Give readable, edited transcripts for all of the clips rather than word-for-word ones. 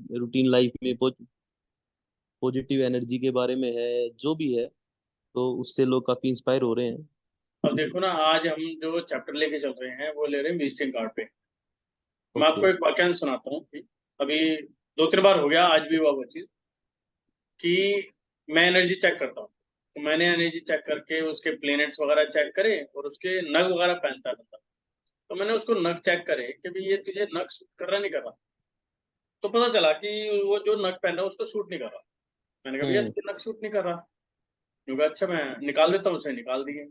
Routine life में positive energy के बारे में है, जो भी है, तो उससे लोग काफी इंस्पायर हो रहे हैं। अब देखो ना, आज हम जो चैप्टर लेके चल रहे हैं वो ले रहे हैं विजिटिंग कार्ड पे। मैं ओके। आपको एक वाक्यांश सुनाता हूँ कि अभी 2-3 बार हो गया, आज भी हुआ वो चीज कि मैं एनर्जी चेक करता हूँ। तो मैंने एनर्जी चेक करके उसके प्लेनेट्स वगैरह चेक करे और उसके नग वगैरह पहनता है बंदा। तो मैंने उसको नग चेक करे कि भाई ये तुझे नग सूट कर रहा नहीं कर रहा। तो पता चला कि वो जो नग पहन रहा है उसको सूट नहीं कर रहा। मैंने कहा भैया हम्म। तुझे नग सूट नहीं कर रहा। क्योंकि अच्छा मैं निकाल देता हूँ, उसे निकाल दिए।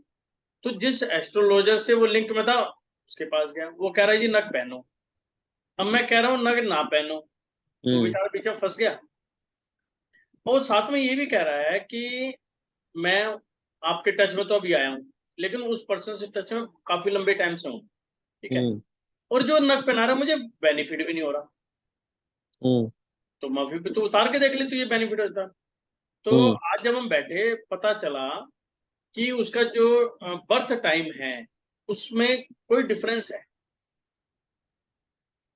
तो जिस एस्ट्रोलॉजर से वो लिंक में था उसके पास गया, वो कह रहा है जी नग पहनो। अब मैं कह रहा हूँ नग ना पहनो। तो हम्म। बेचारा पीछे फंस गया। और साथ में ये भी कह रहा है कि मैं आपके टच में तो अभी आया हूँ, लेकिन उस पर्सन से टच में काफी लंबे टाइम से हूँ। ठीक है। हम्म। और जो नग पहना रहा है मुझे बेनिफिट भी नहीं हो रहा। हम्म। तो माफी भी तो उतार के देख ले तो ये बेनिफिट होता। तो हम्म। आज जब हम बैठे पता चला कि उसका जो बर्थ टाइम है उसमें कोई डिफरेंस है।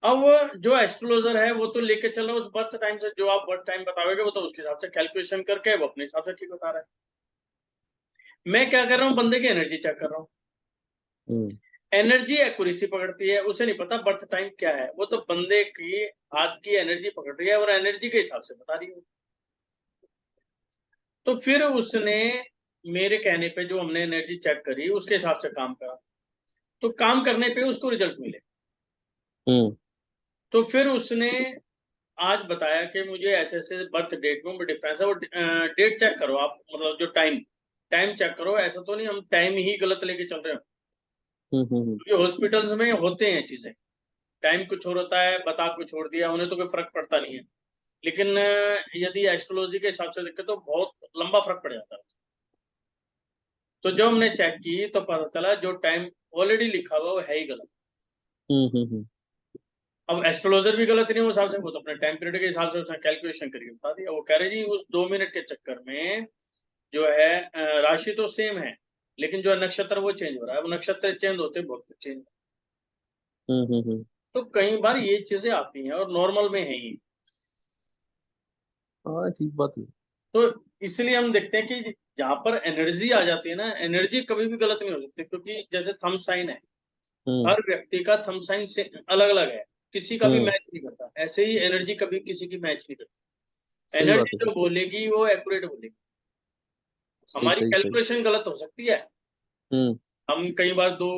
अब जो एस्ट्रोलॉजर है वो तो लेके चल रहा है उस बर्थ टाइम से, जो आप बर्थ टाइम बताओगे वो तो उसके हिसाब से कैलकुलेशन करके वो अपने हिसाब से ठीक बता रहा है। मैं क्या कर रहा हूँ, बंदे की एनर्जी चेक कर रहा हूँ। हम्म। एनर्जी एक्यूरेसी पकड़ती है, उसे नहीं पता बर्थ टाइम क्या है। वो तो बंदे की हाथ की एनर्जी पकड़ रही है और एनर्जी के हिसाब से बता रही है। तो फिर उसने मेरे कहने पे जो हमने एनर्जी चेक करी उसके हिसाब से काम करा। तो काम करने पे उसको रिजल्ट मिले। हम्म। तो फिर उसने आज बताया कि मुझे ऐसे ऐसे बर्थ डेट में डिफरेंस है। वो डेट चेक करो आप, मतलब जो टाइम टाइम चेक करो। ऐसा तो नहीं हम टाइम ही गलत लेके चल रहे हो। हम्म। हम्म। क्योंकि हॉस्पिटल्स में होते हैं चीजें, टाइम कुछ और होता है, बता कुछ छोड़ दिया, उन्हें तो कोई फर्क पड़ता नहीं है। लेकिन यदि एस्ट्रोलॉजी के हिसाब से देखें तो बहुत लंबा फर्क पड़ जाता है। तो जब हमने चेक की तो पता चला जो टाइम ऑलरेडी लिखा हुआ वो है ही गलत। हम्म। अब एस्ट्रोलॉजर भी गलत नहीं है उस हिसाब से, वो तो अपने टाइम पीरियड के हिसाब से उसने कैलकुलेशन करके बता दिया। वो कह रहे जी उस 2 मिनट के चक्कर में जो है राशि तो सेम है, लेकिन जो है नक्षत्र वो चेंज हो रहा है। वो नक्षत्र चेंज होते बहुत कुछ चेंज। हम्म। तो कई बार ये चीजें आती हैं और नॉर्मल में है ही। हाँ, ठीक बात है। तो इसलिए हम देखते हैं कि जहां पर एनर्जी आ जाती है ना, एनर्जी कभी भी गलत नहीं हो सकती। क्योंकि जैसे थंब साइन है, हम्म। हर व्यक्ति का थंब साइन से अलग अलग है, किसी का भी हम्म। मैच नहीं करता। ऐसे ही एनर्जी कभी किसी की मैच नहीं करती। सही बात एनर्जी है। जो बोलेगी वो एक्यूरेट बोलेगी। सही हमारी सही सही। कैलकुलेशन गलत हो सकती है। हम्म। हम कई बार दो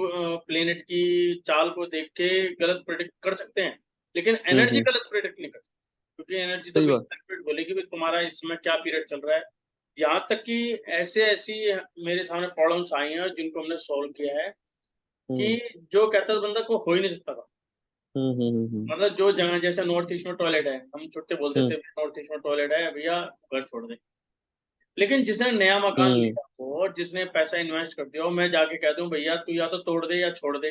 प्लेनेट की चाल को देख के गलत प्रेडिक्ट कर सकते हैं, लेकिन एनर्जी हम्म। गलत प्रेडिक्ट नहीं कर सकते। क्योंकि एनर्जी तो सही बात। बिल्कुल एक्यूरेट बोलेगी भी तुम्हारा इस समय क्या पीरियड चल रहा है। यहाँ तक कि ऐसे ऐसी मेरे सामने प्रॉब्लम्स आई हैं जिनको हमने सॉल्व किया है कि हम्म। जो कहता था बंदा को हो ही नहीं सकता था। हम्म। मतलब जो जगह जैसे नॉर्थ ईस्ट में टॉयलेट है, हम छुट्टे बोलते हम्म। थे नॉर्थ ईस्ट में टॉयलेट है भैया, घर छोड़ दे। लेकिन जिसने नया मकान हम्म। लिया हो और जिसने पैसा इन्वेस्ट कर दिया हो, मैं जाके कह दूं भैया तू या तो तोड़ दे या छोड़ दे,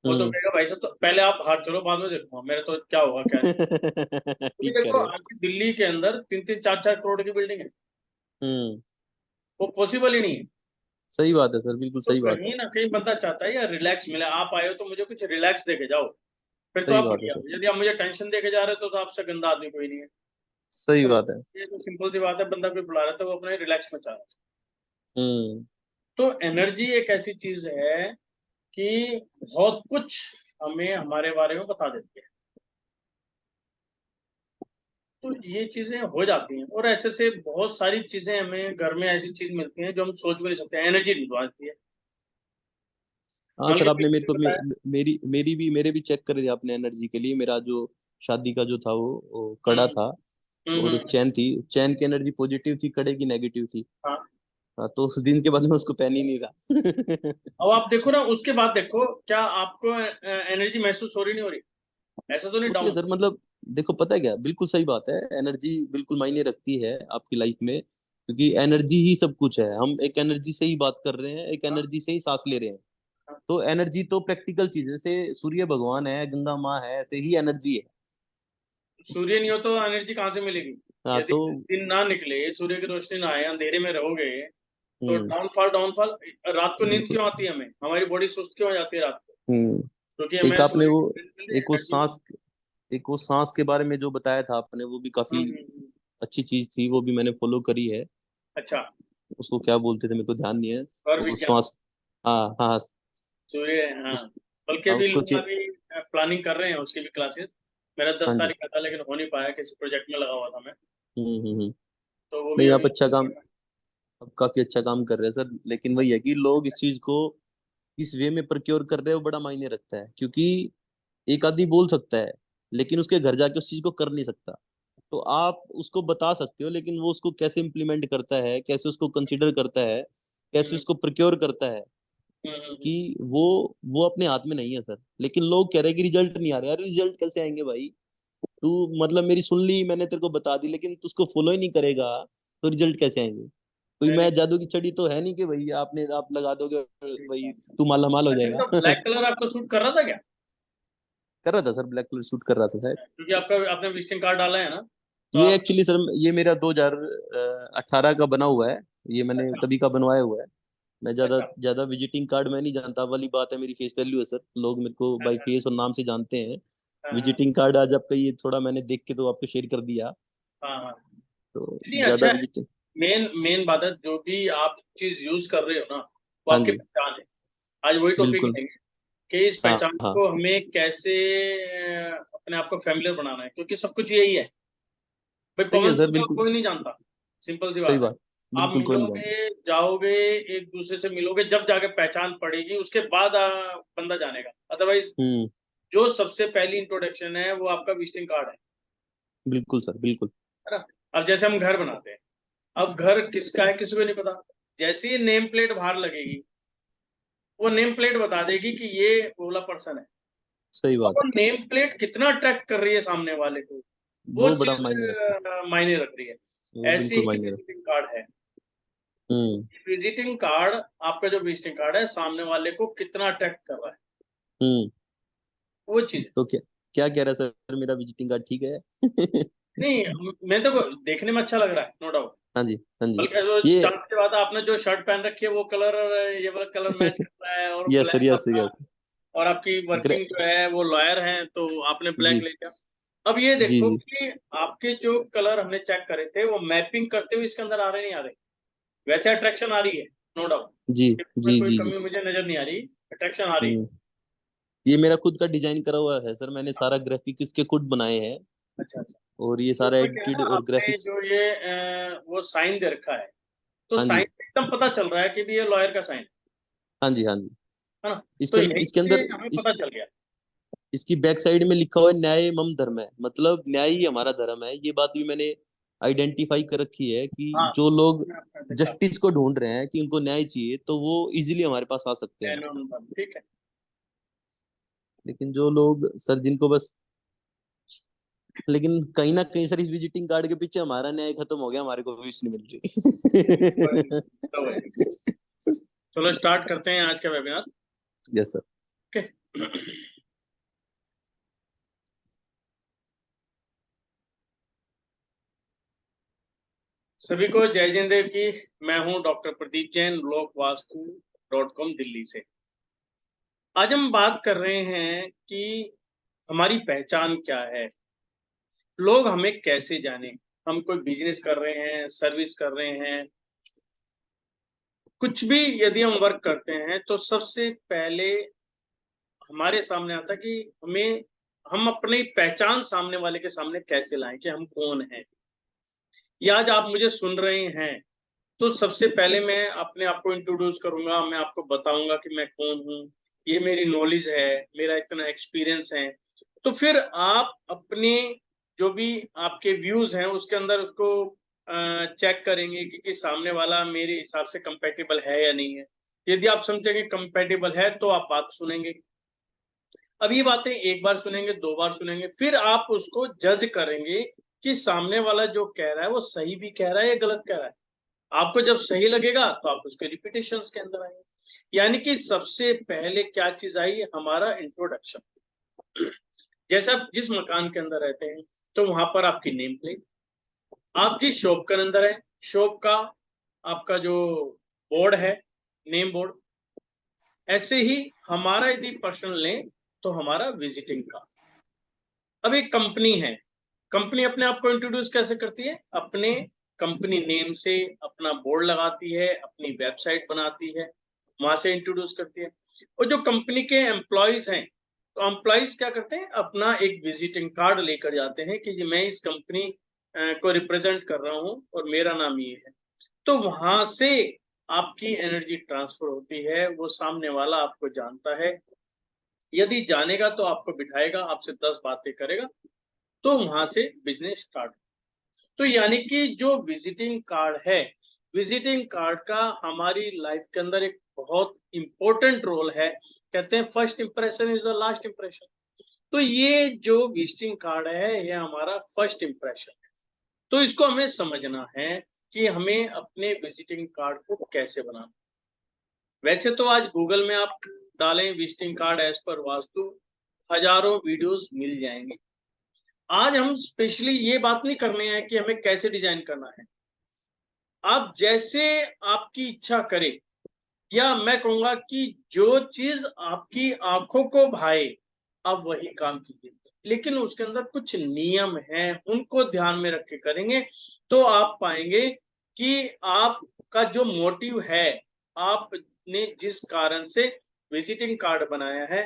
वो तो हम्म। कहेगा भाई साहब तो पहले आप बाहर चलो बाद में देखूंगा मेरे तो क्या होगा क्या नहीं। क्योंकि ठीक देखो करे हो। आज दिल्ली के अंदर 3-3, 4-4 करोड़ की बिल्डिंग है। हम्म। वो पॉसिबल ही नहीं है। सही बात है सर, बिल्कुल तो सही बात है। कहीं ना कहीं बंदा चाहता है यार रिलैक्स मिले, आप आए हो तो मुझे कुछ रिलैक्स दे के जाओ। फिर तो सही आप बात है बढ़िया सर। हो। यदि आप मुझे टेंशन दे के जा रहे हो तो आपसे गंदा आदमी कोई नहीं है। सही तो बात है। ये तो सिंपल सी बात है, बंदा कोई बुला रहा है तो वो अपने रिलैक्स में चाह रहा है। हम्म। तो एनर्जी एक ऐसी चीज है कि बहुत कुछ हमें हमारे बारे में बता देती है। तो ये चीजें हो जाती हैं और ऐसे से बहुत सारी चीजें हमें घर में ऐसी चीज मिलती हैं जो हम सोच भी नहीं सकते। एनर्जी निभाती है। हाँ मान सर, लीजिए आपने किसी मेरे ने को बताया। मेरे भी चेक कर दिया आपने एनर्जी के लिए। मेरा जो शादी का जो था वो कड़ा हम्म था, हम्म और हम्म, चैन थी। चैन की एनर्जी पॉजिटिव थी, कड़े की नेगेटिव थी। हाँ। हाँ, तो उस दिन के बाद मैं उसको पहन ही नहीं रहा। अब आप देखो ना, उसके बाद देखो क्या आपको एनर्जी महसूस हो रही नहीं हो रही। ऐसा तो नहीं होती है डाउन। सर, मतलब देखो, पता है क्या, बिल्कुल सही बात है। एनर्जी बिल्कुल मायने रखती है आपकी लाइफ में, क्योंकि एनर्जी ही सब कुछ है। हम एक एनर्जी से ही बात कर रहे हैं, एक हाँ, एनर्जी से ही सांस ले रहे हैं। हाँ। तो एनर्जी तो प्रैक्टिकल चीज है, जैसे सूर्य भगवान है, गंगा माँ है, ऐसे ही एनर्जी है। सूर्य नहीं हो तो एनर्जी कहाँ से मिलेगी। हाँ यदि तो। दिन ना निकले, सूर्य की रोशनी ना आए, अंधेरे में रहोगे तो हम्म। Downfall downfall. रात को नींद बिल्कुल। क्यों आती है हमें, हमारी बॉडी सुस्त क्यों हो जाती है रात को। हम्म। क्योंकि एक हमें आपने सूर्य वो की किरण मिल रही है, एक वो कंटिन्यू। एक वो सांस के बारे में जो बताया था आपने, वो भी काफी अच्छी चीज थी, वो भी मैंने फॉलो करी है। अच्छा। उसको क्या बोलते थे मेरे को ध्यान नहीं है। और वो विज्ञान। श्वास। हाँ हाँ। सूर्य, हाँ। उस बल्कि हाँ अभी उसको लोग अभी प्लानिंग कर रहे हैं उसकी भी क्लासेस। मेरा दस हाँ जी। तारीख का था लेकिन हो नहीं पाया, किसी प्रोजेक्ट में लगा हुआ था मैं। हम्म। तो वो भी नहीं, आप अभी। अच्छा काम, आप काफी अच्छा काम कर रहे हैं सर, लेकिन वही है कि लोग इस चीज को इस वे में प्रोक्योर कर रहे हैं, वो बड़ा मायने रखता है। क्योंकि एक आदमी बोल सकता है, लेकिन उसके घर जाके उस चीज को कर नहीं सकता। तो आप उसको बता सकते हो, लेकिन वो उसको कैसे इम्प्लीमेंट करता है, कैसे उसको कंसिडर करता है, कैसे हम्म, उसको प्रोक्योर करता है, कि वो अपने हाथ में नहीं है सर। लेकिन लोग कह रहे हैं कि रिजल्ट नहीं आ रहा। यार रिजल्ट कैसे आएंगे भाई? तू मतलब मेरी सुन ली, मैंने तेरे को बता दी, लेकिन तू उसको फॉलो ही नहीं करेगा, तो रिजल्ट कैसे आएंगे? कोई नहीं मैं नहीं। जादू की छड़ी तो है नहीं कि भाई आपने आप लगा दोगे और भाई तू माला माल हो अच्छा, तो जाएगा। ब्लैक कलर आपको सूट कर रहा था क्या? कर रहा था सर, ब्लैक कलर शूट कर रहा था शायद। क्योंकि आपका आपने विजिटिंग कार्ड डाला है ना, तो ये आप। एक्चुअली सर, ये मेरा 2018 का बना हुआ है। ये मैंने अच्छा तभी का बनवाया हुआ है। मैं ज्यादा अच्छा ज्यादा विजिटिंग कार्ड मैं नहीं जानता, वाली बात है, मेरी फेस वैल्यू है सर। लोग मेरे को बाई अच्छा। फेस और नाम से जानते हैं। हाँ हाँ विजिटिंग कार्ड आज आपका ये थोड़ा मैंने देख के तो आपको शेयर कर दिया। हाँ हाँ। तो नहीं, ज्यादा अच्छा है। विजिटिंग। मेन मेन बात है, जो भी आप चीज यूज कर रहे हो ना, वो हाँ आपकी जी। पहचान है। आज वही टॉपिक बिल्कुल। लेंगे कि इस हाँ पहचान हाँ। को हमें कैसे अपने आप को फैमिलियर बनाना है, क्योंकि सब कुछ यही है। भाई सही है पवन सर, सिंह को बिल्कुल कोई नहीं जानता, सिंपल सी सही बात है। बात। आप बिल्कुल कोई नहीं जानता। मिलोगे, जाओगे, एक दूसरे से मिलोगे, जब जाके पहचान पड़ेगी उसके बाद बंदा जानेगा, अदरवाइज हम्म। जो सबसे पहली इंट्रोडक्शन है वो आपका विजिटिंग कार्ड बिल्कुल सर, बिल्कुल। है ना। अब जैसे हम घर बनाते हैं, अब घर किसका है किसी को नहीं पता। जैसे ही नेम प्लेट बाहर लगेगी, वो नेम प्लेट बता देगी कि ये ओला पर्सन है। सही अब बात वो है। नेम प्लेट कितना अट्रैक्ट कर रही है सामने वाले को, वो वो बड़ा चीज मायने रखता है। मायने रख रही है। वो ऐसे बिल्कुल ही मायने रखता विजिटिंग कार्ड है। है। विजिटिंग कार्ड, आपका जो विजिटिंग कार्ड है सामने वाले को कितना अट्रैक्ट कर रहा है, हम्म। वो चीज है। तो क्या क्या कह रहा है सर, मेरा विजिटिंग कार्ड ठीक है? नहीं, मैं तो देखने में अच्छा लग रहा है, नो डाउट। हाँ जी। हाँ जी। बल्कि जो ये चांद के बाद आपने जो शर्ट पहन रखी है वो कलर, ये वाला कलर मैच करता है, और यस सर, ब्लैक यस आपका। यस। और आपकी वर्किंग जो है वो लॉयर है, तो आपने ब्लैक जी ले लिया। अब ये जी देखो जी कि आपके जो कलर हमने चेक करे थे वो मैपिंग करते हुए इसके अंदर आ रहे नहीं आ रहे। वैसे अट्रैक्शन आ रही है, नो डाउट। जी इसमें जी कोई जी जी। कमी मुझे नजर नहीं आ रही, अट्रैक्शन आ रही है। हम्म। ये मेरा खुद का डिजाइन करा हुआ है सर, मैंने सारा ग्राफिक इसके खुद बनाए हैं। अच्छा अच्छा। और ये तो सारा मैं क्या है एडिटेड ना, और आपने ग्राफिक्स। जो ये वो साइन दे रखा है, तो हाँ साइन जी। एकदम पता चल रहा है कि भी ये लॉयर का साइन हाँ जी। हाँ जी। है ना। तो इसके यहीं इसके से अंदर हमें पता चल गया। इसकी बैक साइड में लिखा हुआ है, न्याय मम धर्म है, मतलब न्याय ही हमारा धर्म है। ये बात भी मैंने आइडेंटिफाई कर रखी है कि हाँ, जो लोग मैं आपका देखा। जस्टिस को ढूंढ रहे हैं, कि उनको न्याय चाहिए, तो वो इजीली हमारे पास आ सकते हैं। ठीक है। लेकिन जो लोग सर, जिनको बस, लेकिन कहीं ना कहीं सर, इस विजिटिंग कार्ड के पीछे हमारा न्याय खत्म हो गया, हमारे को विश नहीं मिल रही। तो वही। चलो स्टार्ट करते हैं आज का वेबिनार। Yes sir. ओके। सभी को जय जिंद देव की। मैं हूं डॉक्टर प्रदीप जैन, लोकवास्तु.com दिल्ली से। आज हम बात कर रहे हैं कि हमारी पहचान क्या है, लोग हमें कैसे जाने। हम कोई बिजनेस कर रहे हैं, सर्विस कर रहे हैं, कुछ भी यदि हम वर्क करते हैं, तो सबसे पहले हमारे सामने आता कि हमें, हम अपनी पहचान सामने वाले के सामने कैसे लाएं कि हम कौन हैं। या आज आप मुझे सुन रहे हैं, तो सबसे पहले मैं अपने आप को इंट्रोड्यूस करूंगा, मैं आपको बताऊंगा कि मैं कौन हूँ, ये मेरी नॉलेज है, मेरा इतना एक्सपीरियंस है। तो फिर आप अपने जो भी आपके व्यूज हैं उसके अंदर उसको चेक करेंगे कि सामने वाला मेरे हिसाब से कंपेटेबल है या नहीं है। यदि आप समझेंगे कंपेटेबल है तो आप बात सुनेंगे। अब ये बातें एक बार सुनेंगे, दो बार सुनेंगे, फिर आप उसको जज करेंगे कि सामने वाला जो कह रहा है वो सही भी कह रहा है या गलत कह रहा है। आपको जब सही लगेगा तो आप उसके रिपीटेशन के अंदर आएंगे। यानी कि सबसे पहले क्या चीज आई, हमारा इंट्रोडक्शन। जैसे आप जिस मकान के अंदर रहते हैं, तो वहां पर आपकी नेम प्लेट, आप जिस शॉप के अंदर है, शॉप का आपका जो बोर्ड है, नेम बोर्ड। ऐसे ही हमारा यदि पर्सन लें तो हमारा विजिटिंग कार्ड। अब एक कंपनी है, कंपनी अपने आप को इंट्रोड्यूस कैसे करती है? अपने कंपनी नेम से अपना बोर्ड लगाती है, अपनी वेबसाइट बनाती है, वहां से इंट्रोड्यूस करती है। और जो कंपनी के एम्प्लॉयज हैं, तो एम्प्लॉयज क्या करते हैं? अपना एक विजिटिंग कार्ड लेकर जाते हैं कि जी मैं इस कंपनी को रिप्रेजेंट कर रहा हूँ और मेरा नाम ये है। तो वहां से आपकी एनर्जी ट्रांसफर होती है, वो सामने वाला आपको जानता है, यदि जानेगा तो आपको बिठाएगा, आपसे 10 बातें करेगा, तो वहां से बिजनेस स्टार्ट। तो यानी कि जो विजिटिंग कार्ड है, विजिटिंग कार्ड का हमारी लाइफ के अंदर एक बहुत इंपॉर्टेंट रोल है। कहते हैं first impression is the last impression. तो ये जो विजिटिंग कार्ड है, ये हमारा फर्स्ट इंप्रेशन है। तो इसको हमें समझना है कि हमें अपने विजिटिंग कार्ड को कैसे बनाना। वैसे तो आज गूगल में आप डालें visiting card as per vastu, हजारों वीडियोस मिल जाएंगे। आज हम स्पेशली ये बात नहीं करने हैं कि हमें कैसे डिजाइन करना है। आप जैसे आपकी इच्छा करे, या मैं कहूंगा कि जो चीज आपकी आंखों को भाए, आप वही काम कीजिए। लेकिन उसके अंदर कुछ नियम हैं, उनको ध्यान में रख के करेंगे तो आप पाएंगे कि आपका जो मोटिव है, आपने जिस कारण से विजिटिंग कार्ड बनाया है,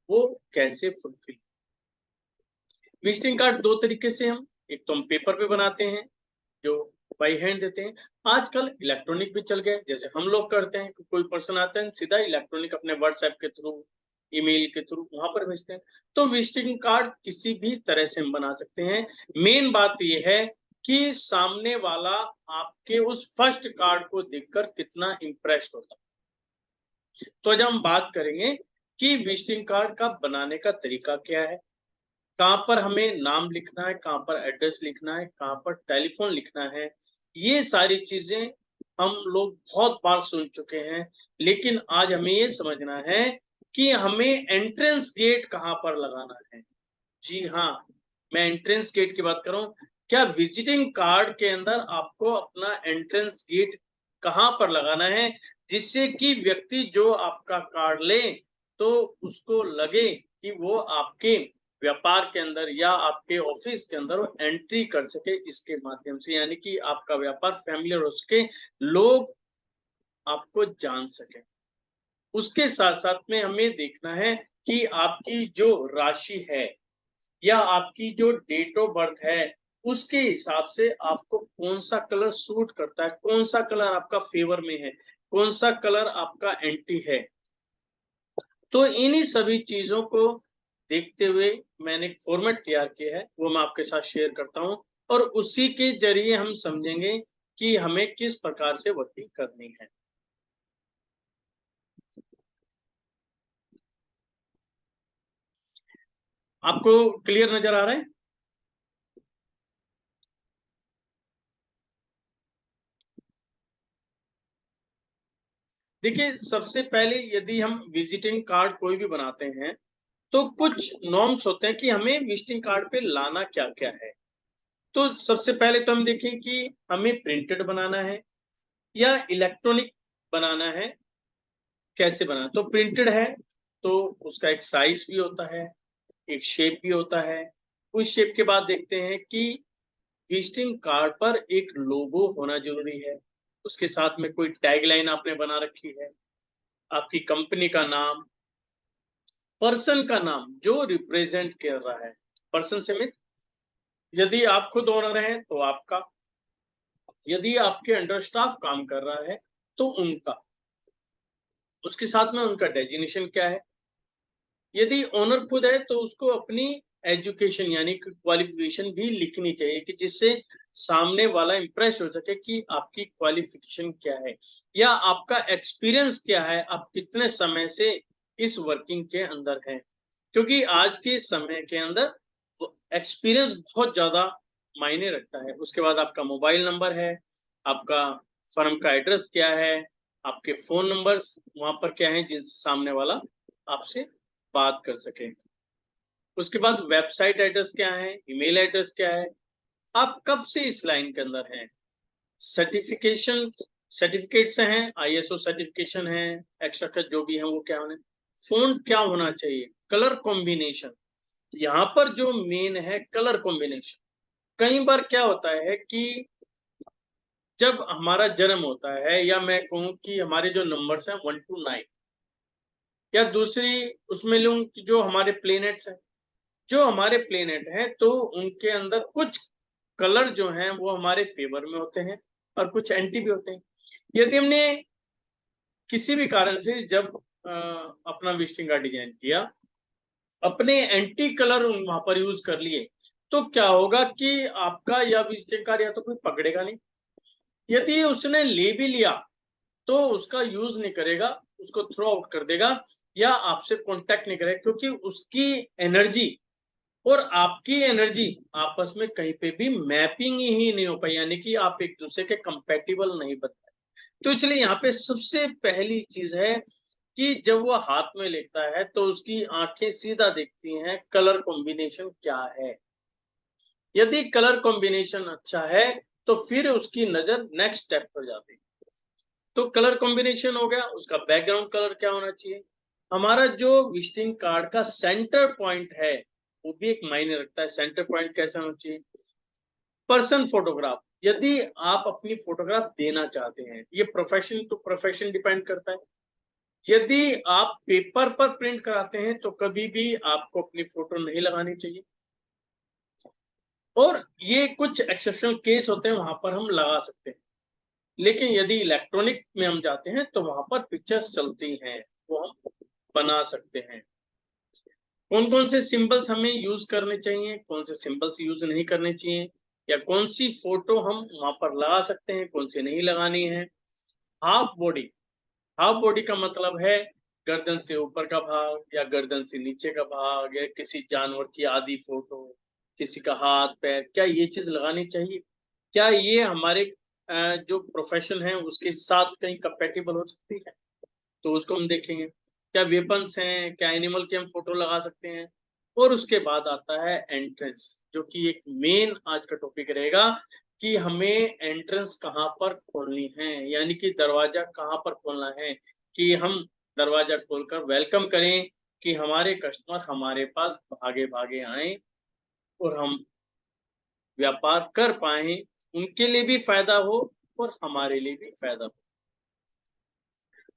वो कैसे फुलफिल। विजिटिंग कार्ड दो तरीके से हम, एक तो हम पेपर पे बनाते हैं, जो बाई हैंड देते हैं। आजकल इलेक्ट्रॉनिक भी चल गए, जैसे हम लोग करते हैं, कोई पर्सन आता है सीधा इलेक्ट्रॉनिक अपने व्हाट्सएप के थ्रू, ईमेल के थ्रू वहां पर भेजते हैं। तो विजिटिंग कार्ड किसी भी तरह से हम बना सकते हैं। मेन बात यह है कि सामने वाला आपके उस फर्स्ट कार्ड को देखकर कितना इंप्रेस्ड होता है। तो आज हम बात करेंगे कि विजिटिंग कार्ड का बनाने का तरीका क्या है, कहाँ पर हमें नाम लिखना है, कहाँ पर एड्रेस लिखना है, कहाँ पर टेलीफोन लिखना है। ये सारी चीजें हम लोग बहुत बार सुन चुके हैं, लेकिन आज हमें ये समझना है कि हमें एंट्रेंस गेट कहाँ पर लगाना है। जी हाँ, मैं एंट्रेंस गेट की बात करूं। क्या विजिटिंग कार्ड के अंदर आपको अपना एंट्रेंस गेट कहाँ पर लगाना है, जिससे कि व्यक्ति जो आपका कार्ड ले तो उसको लगे कि वो आपके व्यापार के अंदर या आपके ऑफिस के अंदर वो एंट्री कर सके इसके माध्यम से, यानी कि आपका व्यापार फैमिलियर हो सके, लोग आपको जान सके। उसके साथ साथ में हमें देखना है कि आपकी जो राशि है या आपकी जो डेट ऑफ बर्थ है, उसके हिसाब से आपको कौन सा कलर सूट करता है, कौन सा कलर आपका फेवर में है, कौन सा कलर आपका एंटी है। तो इन्हीं सभी चीजों को देखते हुए मैंने एक फॉर्मेट तैयार किया है, वो मैं आपके साथ शेयर करता हूं, और उसी के जरिए हम समझेंगे कि हमें किस प्रकार से वर्किंग करनी है। आपको क्लियर नजर आ रहा है? देखिए, सबसे पहले यदि हम विजिटिंग कार्ड कोई भी बनाते हैं, तो कुछ नॉर्म्स होते हैं कि हमें विजिटिंग कार्ड पे लाना क्या क्या है। तो सबसे पहले तो हम देखें कि हमें प्रिंटेड बनाना है या इलेक्ट्रॉनिक बनाना है, कैसे बनाना। तो प्रिंटेड है तो उसका एक साइज भी होता है, एक शेप भी होता है। उस शेप के बाद देखते हैं कि विजिटिंग कार्ड पर एक लोगो होना जरूरी है, उसके साथ में कोई टैगलाइन आपने बना रखी है, आपकी कंपनी का नाम, पर्सन का नाम जो रिप्रेजेंट कर रहा है। पर्सन से मीन यदि आप खुद ओनर हैं तो आपका, यदि आपके अंडर स्टाफ काम कर रहा है तो उनका, उसके साथ में उनका डेजिग्नेशन क्या है। यदि ओनर खुद है तो उसको अपनी एजुकेशन यानी कि क्वालिफिकेशन भी लिखनी चाहिए, कि जिससे सामने वाला इंप्रेस हो सके कि आपकी क्वालिफिकेशन क्या है या आपका एक्सपीरियंस क्या है, आप कितने समय से इस वर्किंग के अंदर हैं। क्योंकि आज के समय के अंदर एक्सपीरियंस बहुत ज्यादा मायने रखता है। उसके बाद आपका मोबाइल नंबर है, आपका फर्म का एड्रेस क्या है, आपके फोन नंबर्स वहां पर क्या है जिनसे सामने वाला आपसे बात कर सके। उसके बाद वेबसाइट एड्रेस क्या है, ईमेल एड्रेस क्या है, आप कब से इस लाइन के अंदर हैं, सर्टिफिकेशन सर्टिफिकेट्स हैं, आईएसओ सर्टिफिकेशन है, एक्स्ट्रा का जो भी है वो क्या होने, फोन क्या होना चाहिए, कलर कॉम्बिनेशन, यहाँ पर जो मेन है कलर कॉम्बिनेशन। कई बार क्या होता है कि जब हमारा जन्म होता है, या मैं कहूँ कि हमारे जो नंबर्स हैं 1 to 9, या दूसरी उसमें लूँ कि जो हमारे प्लैनेट्स हैं, जो हमारे प्लैनेट हैं तो उनके अंदर कुछ कलर जो हैं वो हमारे फेवर में होते हैं और कुछ एंटी भी होते हैं। यदि हमने किसी भी कारण से जब अपना विजिटिंग कार्ड डिजाइन किया, अपने एंटी कलर वहां पर यूज कर लिए, तो क्या होगा कि आपका यह विजिटिंग कार्ड या तो कोई पकड़ेगा नहीं, यदि उसने ले भी लिया तो उसका यूज नहीं करेगा, उसको थ्रो आउट कर देगा, या आपसे कांटेक्ट नहीं करेगा, क्योंकि उसकी एनर्जी और आपकी एनर्जी आपस में कहीं पे भी मैपिंग ही नहीं हो पाई, यानी कि आप एक दूसरे के कंपैटिबल नहीं बन पाए। तो इसलिए यहाँ पे सबसे पहली चीज है कि जब वो हाथ में लेता है तो उसकी आंखें सीधा देखती हैं कलर कॉम्बिनेशन क्या है। यदि कलर कॉम्बिनेशन अच्छा है तो फिर उसकी नजर नेक्स्ट स्टेप पर जाती है। तो कलर कॉम्बिनेशन हो गया, उसका बैकग्राउंड कलर क्या होना चाहिए, हमारा जो विजिटिंग कार्ड का सेंटर पॉइंट है वो भी एक मायने रखता है। सेंटर पॉइंट कैसा होना चाहिए, पर्सन फोटोग्राफ। यदि आप अपनी फोटोग्राफ देना चाहते हैं, ये प्रोफेशन टू प्रोफेशन डिपेंड करता है। यदि आप पेपर पर प्रिंट कराते हैं तो कभी भी आपको अपनी फोटो नहीं लगानी चाहिए, और ये कुछ एक्सेप्शनल केस होते हैं वहां पर हम लगा सकते हैं। लेकिन यदि इलेक्ट्रॉनिक में हम जाते हैं तो वहां पर पिक्चर्स चलती हैं, वो हम बना सकते हैं। कौन कौन से सिंबल्स हमें यूज करने चाहिए, कौन से सिंबल्स यूज नहीं करने चाहिए, या कौन सी फोटो हम वहां पर लगा सकते हैं, कौन सी नहीं लगानी है। हाफ बॉडी, हाफ बॉडी का मतलब है गर्दन से ऊपर का भाग या गर्दन से नीचे का भाग, या किसी जानवर की आधी फोटो, किसी का हाथ पैर, क्या ये चीज लगानी चाहिए, क्या ये हमारे जो प्रोफेशन है उसके साथ कहीं कंपेटेबल हो सकती है, तो उसको हम देखेंगे। क्या वेपन्स हैं, क्या एनिमल की हम फोटो लगा सकते हैं। और उसके बाद आता है एंट्रेंस, जो कि एक मेन आज का टॉपिक रहेगा कि हमें एंट्रेंस कहाँ पर खोलनी है, यानी कि दरवाजा कहाँ पर खोलना है, कि हम दरवाजा खोलकर वेलकम करें, कि हमारे कस्टमर हमारे पास भागे भागे आए और हम व्यापार कर पाए, उनके लिए भी फायदा हो और हमारे लिए भी फायदा हो।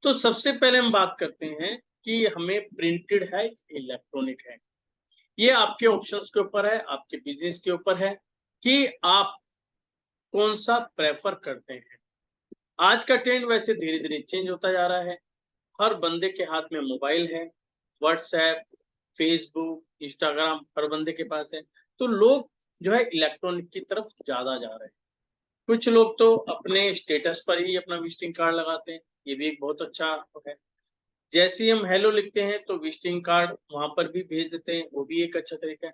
तो सबसे पहले हम बात करते हैं कि हमें प्रिंटेड है, इलेक्ट्रॉनिक है। ये आपके ऑप्शंस के ऊपर है, आपके बिजनेस के ऊपर है कि आप कौन सा प्रेफर करते हैं। आज का ट्रेंड वैसे धीरे धीरे चेंज होता जा रहा है। हर बंदे के हाथ में मोबाइल है, व्हाट्सएप, फेसबुक, इंस्टाग्राम हर बंदे के पास है। तो लोग जो है इलेक्ट्रॉनिक की तरफ ज्यादा जा रहे हैं। कुछ लोग तो अपने स्टेटस पर ही अपना विजिटिंग कार्ड लगाते हैं, ये भी एक बहुत अच्छा है। जैसे ही हम हेलो लिखते हैं तो विजिटिंग कार्ड वहां पर भी भेज देते हैं, वो भी एक अच्छा तरीका है।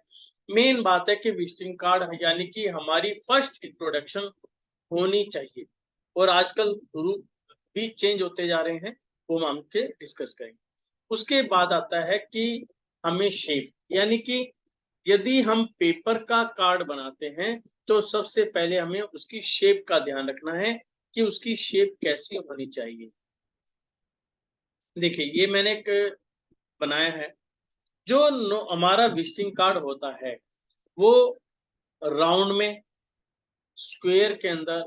मेन बात है कि विजिटिंग कार्ड यानी कि हमारी फर्स्ट इंट्रोडक्शन होनी चाहिए, और आजकल रूप भी चेंज होते जा रहे हैं, वो हम के डिस्कस करेंगे। उसके बाद आता है कि हमें शेप, यानी कि यदि हम पेपर का कार्ड बनाते हैं तो सबसे पहले हमें उसकी शेप का ध्यान रखना है कि उसकी शेप कैसी होनी चाहिए। देखिए ये मैंने एक बनाया है। जो हमारा विजिटिंग कार्ड होता है वो राउंड में, स्क्वायर के अंदर,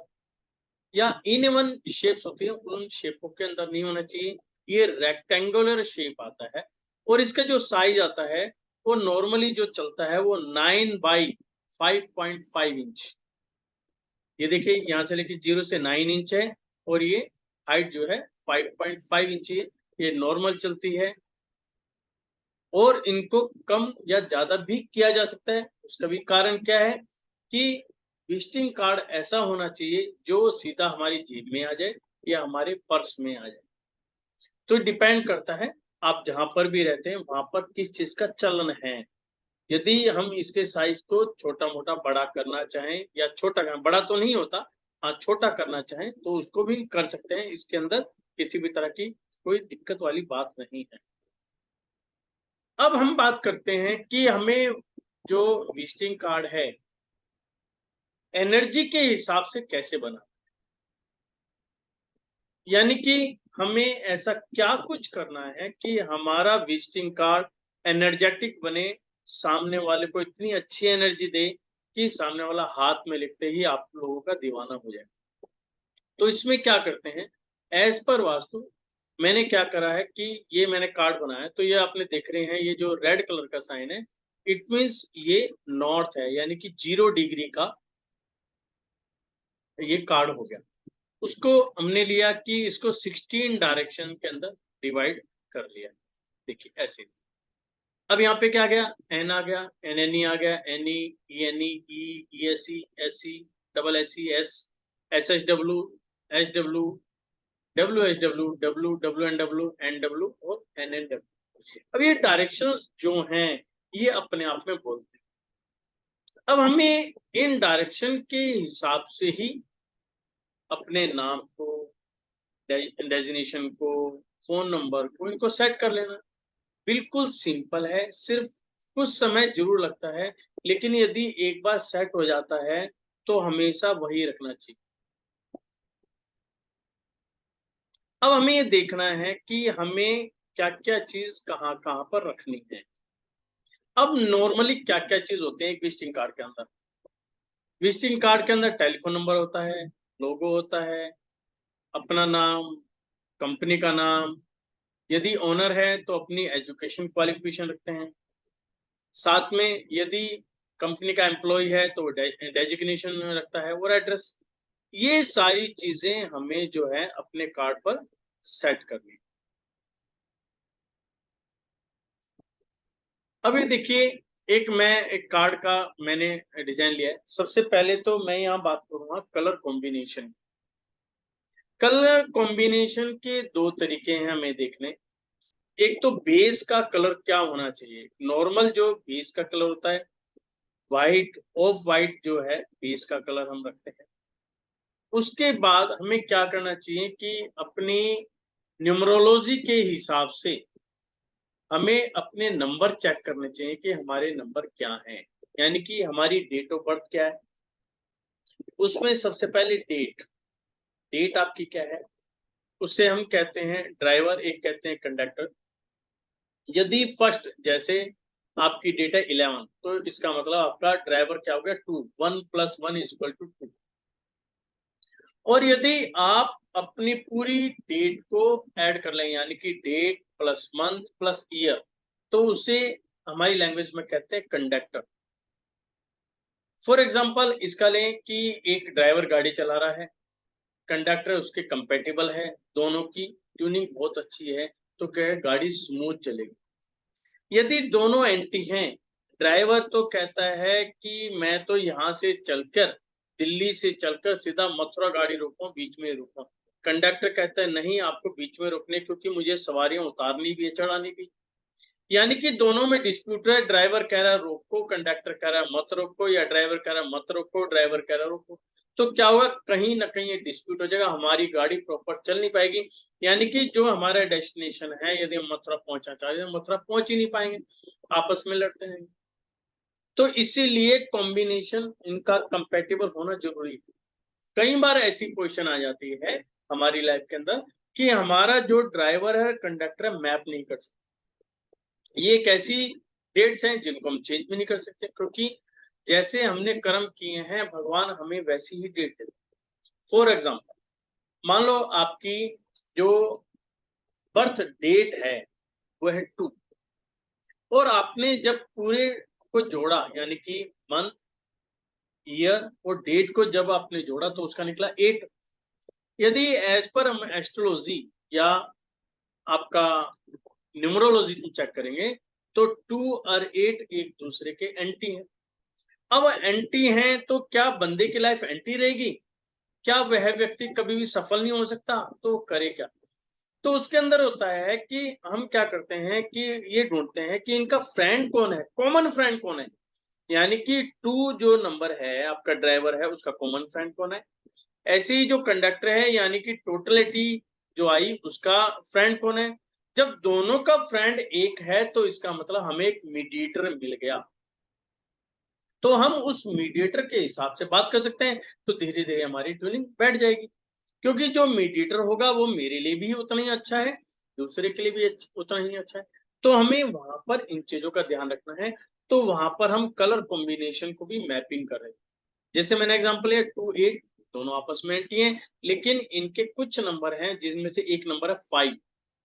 या इन वन शेप्स होती है, उन शेपों के अंदर नहीं होना चाहिए। ये रेक्टेंगुलर शेप आता है, और इसका जो साइज आता है वो नॉर्मली जो चलता है वो 9/5.5 इंच। ये देखिए यहाँ से लेके 0 से 9 इंच है, और ये हाइट जो है 5.5 इंच है। ये नॉर्मल चलती है, और इनको कम या ज्यादा भी किया जा सकता है। उसका भी कारण क्या है कि विजिटिंग कार्ड ऐसा होना चाहिए जो सीधा हमारी जेब में आ जाए या हमारे पर्स में आ जाए। तो डिपेंड करता है आप जहां पर भी रहते हैं वहां पर किस चीज का चलन है। यदि हम इसके साइज को छोटा मोटा बड़ा करना चाहें, या छोटा बड़ा तो नहीं होता, हाँ छोटा करना चाहें तो उसको भी कर सकते हैं। इसके अंदर किसी भी तरह की कोई दिक्कत वाली बात नहीं है। अब हम बात करते हैं कि हमें जो विजिटिंग कार्ड है एनर्जी के हिसाब से कैसे बना, यानी कि हमें ऐसा क्या कुछ करना है कि हमारा विजिटिंग कार्ड एनर्जेटिक बने, सामने वाले को इतनी अच्छी एनर्जी दे कि सामने वाला हाथ में लिखते ही आप लोगों का दीवाना हो जाए। तो इसमें क्या करते हैं, एज पर वास्तु मैंने क्या करा है कि ये मैंने कार्ड बनाया है, तो ये आपने देख रहे हैं, ये जो रेड कलर का साइन है, इट मीन्स ये नॉर्थ है, यानी कि 0 डिग्री का ये कार्ड हो गया। उसको हमने लिया कि इसको 16 डायरेक्शन के अंदर डिवाइड कर लिया। देखिए ऐसे। अब यहाँ पे क्या आ गया, एन आ गया, एन एन ई आ गया, N E N E S C S C double S C S S W S W W S W W W N W और एन एन डब्ल्यू। अब ये डायरेक्शंस जो हैं ये अपने आप में बोलते हैं। अब हमें इन डायरेक्शन के हिसाब से ही अपने नाम को, डेजिग्नेशन को, फोन नंबर को, इनको सेट कर लेना। बिल्कुल सिंपल है, सिर्फ कुछ समय जरूर लगता है, लेकिन यदि एक बार सेट हो जाता है तो हमेशा वही रखना चाहिए। अब हमें ये देखना है कि हमें क्या क्या चीज कहाँ कहाँ पर रखनी है। अब नॉर्मली क्या क्या चीज होते हैं एक विजिटिंग कार्ड के अंदर। विजिटिंग कार्ड के अंदर टेलीफोन नंबर होता है, लोगो होता है, अपना नाम, कंपनी का नाम, यदि ओनर है तो अपनी एजुकेशन क्वालिफिकेशन रखते हैं, साथ में यदि कंपनी का एम्प्लॉय है तो डेजिग्नेशन रखता है और एड्रेस। ये सारी चीजें हमें जो है अपने कार्ड पर सेट करनी। अभी देखिए, एक कार्ड का मैंने डिजाइन लिया है। सबसे पहले तो मैं यहाँ बात करूंगा कलर कॉम्बिनेशन। कलर कॉम्बिनेशन के दो तरीके हैं हमें देखने। एक तो बेस का कलर क्या होना चाहिए। नॉर्मल जो बेस का कलर होता है, व्हाइट, ऑफ व्हाइट जो है बेस का कलर हम रखते हैं। उसके बाद हमें क्या करना चाहिए कि अपनी न्यूमरोलॉजी के हिसाब से हमें अपने नंबर चेक करने चाहिए कि हमारे नंबर क्या हैं, यानी कि हमारी डेट ऑफ बर्थ क्या है। उसमें सबसे पहले डेट, डेट आपकी क्या है, उससे हम कहते हैं ड्राइवर, एक कहते हैं कंडक्टर। यदि फर्स्ट जैसे आपकी डेट है 11, तो इसका मतलब आपका ड्राइवर क्या हो गया, 2, 1 + 1 = 2। और यदि आप अपनी पूरी डेट को ऐड कर लें, यानी कि date plus month plus year, तो उसे हमारी लैंग्वेज में कहते हैं कंडक्टर। फॉर एग्जांपल इसका लें कि एक ड्राइवर गाड़ी चला रहा है, कंडक्टर उसके कंपेटेबल है, दोनों की ट्यूनिंग बहुत अच्छी है, तो क्या है, गाड़ी स्मूथ चलेगी। यदि दोनों एंटी हैं, ड्राइवर तो कहता है कि मैं तो यहाँ से चलकर, दिल्ली से चलकर सीधा मथुरा गाड़ी रोको, बीच में रुको। कंडक्टर कहता है नहीं, आपको बीच में रोकने, क्योंकि मुझे सवारियां उतारनी भी है, चढ़ानी भी। यानी कि दोनों में डिस्प्यूट है। ड्राइवर कह रहा है रोको, कंडक्टर कह रहा है मत रोको, या ड्राइवर कह रहा है मत रोको, ड्राइवर कह रहा है रोको। तो क्या होगा, कहीं ना कहीं ये डिस्प्यूट हो जाएगा, हमारी गाड़ी प्रॉपर चल नहीं पाएगी। यानी कि जो हमारा डेस्टिनेशन है, यदि हम मथुरा पहुंचना चाहते हैं, मथुरा पहुंच ही नहीं पाएंगे, आपस में लड़ते हैं। तो इसीलिए कॉम्बिनेशन इनका कंपेटेबल होना जरूरी है। कई बार ऐसी पोजीशन आ जाती है हमारी लाइफ के अंदर कि हमारा जो ड्राइवर है, कंडक्टर है, मैप नहीं कर सकता। ये एक ऐसी डेट्स हैं जिनको हम चेंज भी नहीं कर सकते, क्योंकि जैसे हमने कर्म किए हैं भगवान हमें वैसी ही डेट देते हैं। फॉर एग्जाम्पल, मान लो आपकी जो बर्थ डेट है वो है 2, और आपने जब पूरे को जोड़ा, यानी कि मंथ, ईयर और डेट को जब आपने जोड़ा तो उसका निकला 8। यदि एज पर हम एस्ट्रोलॉजी या आपका न्यूमरोलॉजी चेक करेंगे तो 2 और 8 एक दूसरे के एंटी हैं। अब एंटी हैं तो क्या बंदे की लाइफ एंटी रहेगी? क्या वह व्यक्ति कभी भी सफल नहीं हो सकता? तो करे क्या? तो उसके अंदर होता है कि हम क्या करते हैं कि ये ढूंढते हैं कि इनका फ्रेंड कौन है, कॉमन फ्रेंड कौन है। यानी कि 2 जो नंबर है आपका ड्राइवर है, उसका कॉमन फ्रेंड कौन है। ऐसे ही जो कंडक्टर है, यानी कि टोटलिटी जो आई, उसका फ्रेंड कौन है। जब दोनों का फ्रेंड एक है तो इसका मतलब हमें एक मीडिएटर मिल गया, तो हम उस मीडिएटर के हिसाब से बात कर सकते हैं। तो धीरे धीरे हमारी ट्यूनिंग बैठ जाएगी, क्योंकि जो मीडिएटर होगा वो मेरे लिए भी उतना ही अच्छा है, दूसरे के लिए भी उतना ही अच्छा है। तो हमें वहां पर इन चीजों का ध्यान रखना है। तो वहां पर हम कलर कॉम्बिनेशन को भी मैपिंग कर रहे हैं। जैसे मैंने एग्जांपल लिया 2 8, दोनों आपस में एंटी हैं, लेकिन इनके कुछ नंबर हैं जिनमें से एक नंबर है 5।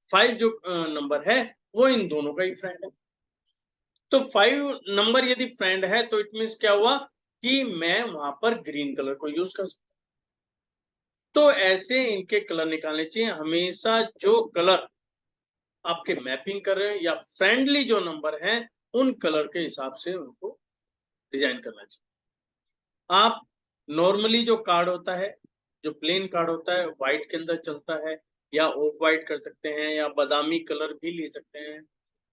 5 जो नंबर है वो इन दोनों का ही फ्रेंड है। तो 5 नंबर यदि फ्रेंड है तो इट मीन्स क्या हुआ कि मैं वहां पर ग्रीन कलर को यूज कर सकता हूं। तो ऐसे इनके कलर निकालने चाहिए। हमेशा जो कलर आपके मैपिंग कर रहे हैं या फ्रेंडली जो नंबर हैं, उन कलर के हिसाब से उनको डिजाइन करना चाहिए। आप नॉर्मली जो कार्ड होता है, जो प्लेन कार्ड होता है, व्हाइट के अंदर चलता है, या ऑफ व्हाइट कर सकते हैं, या बादामी कलर भी ले सकते हैं,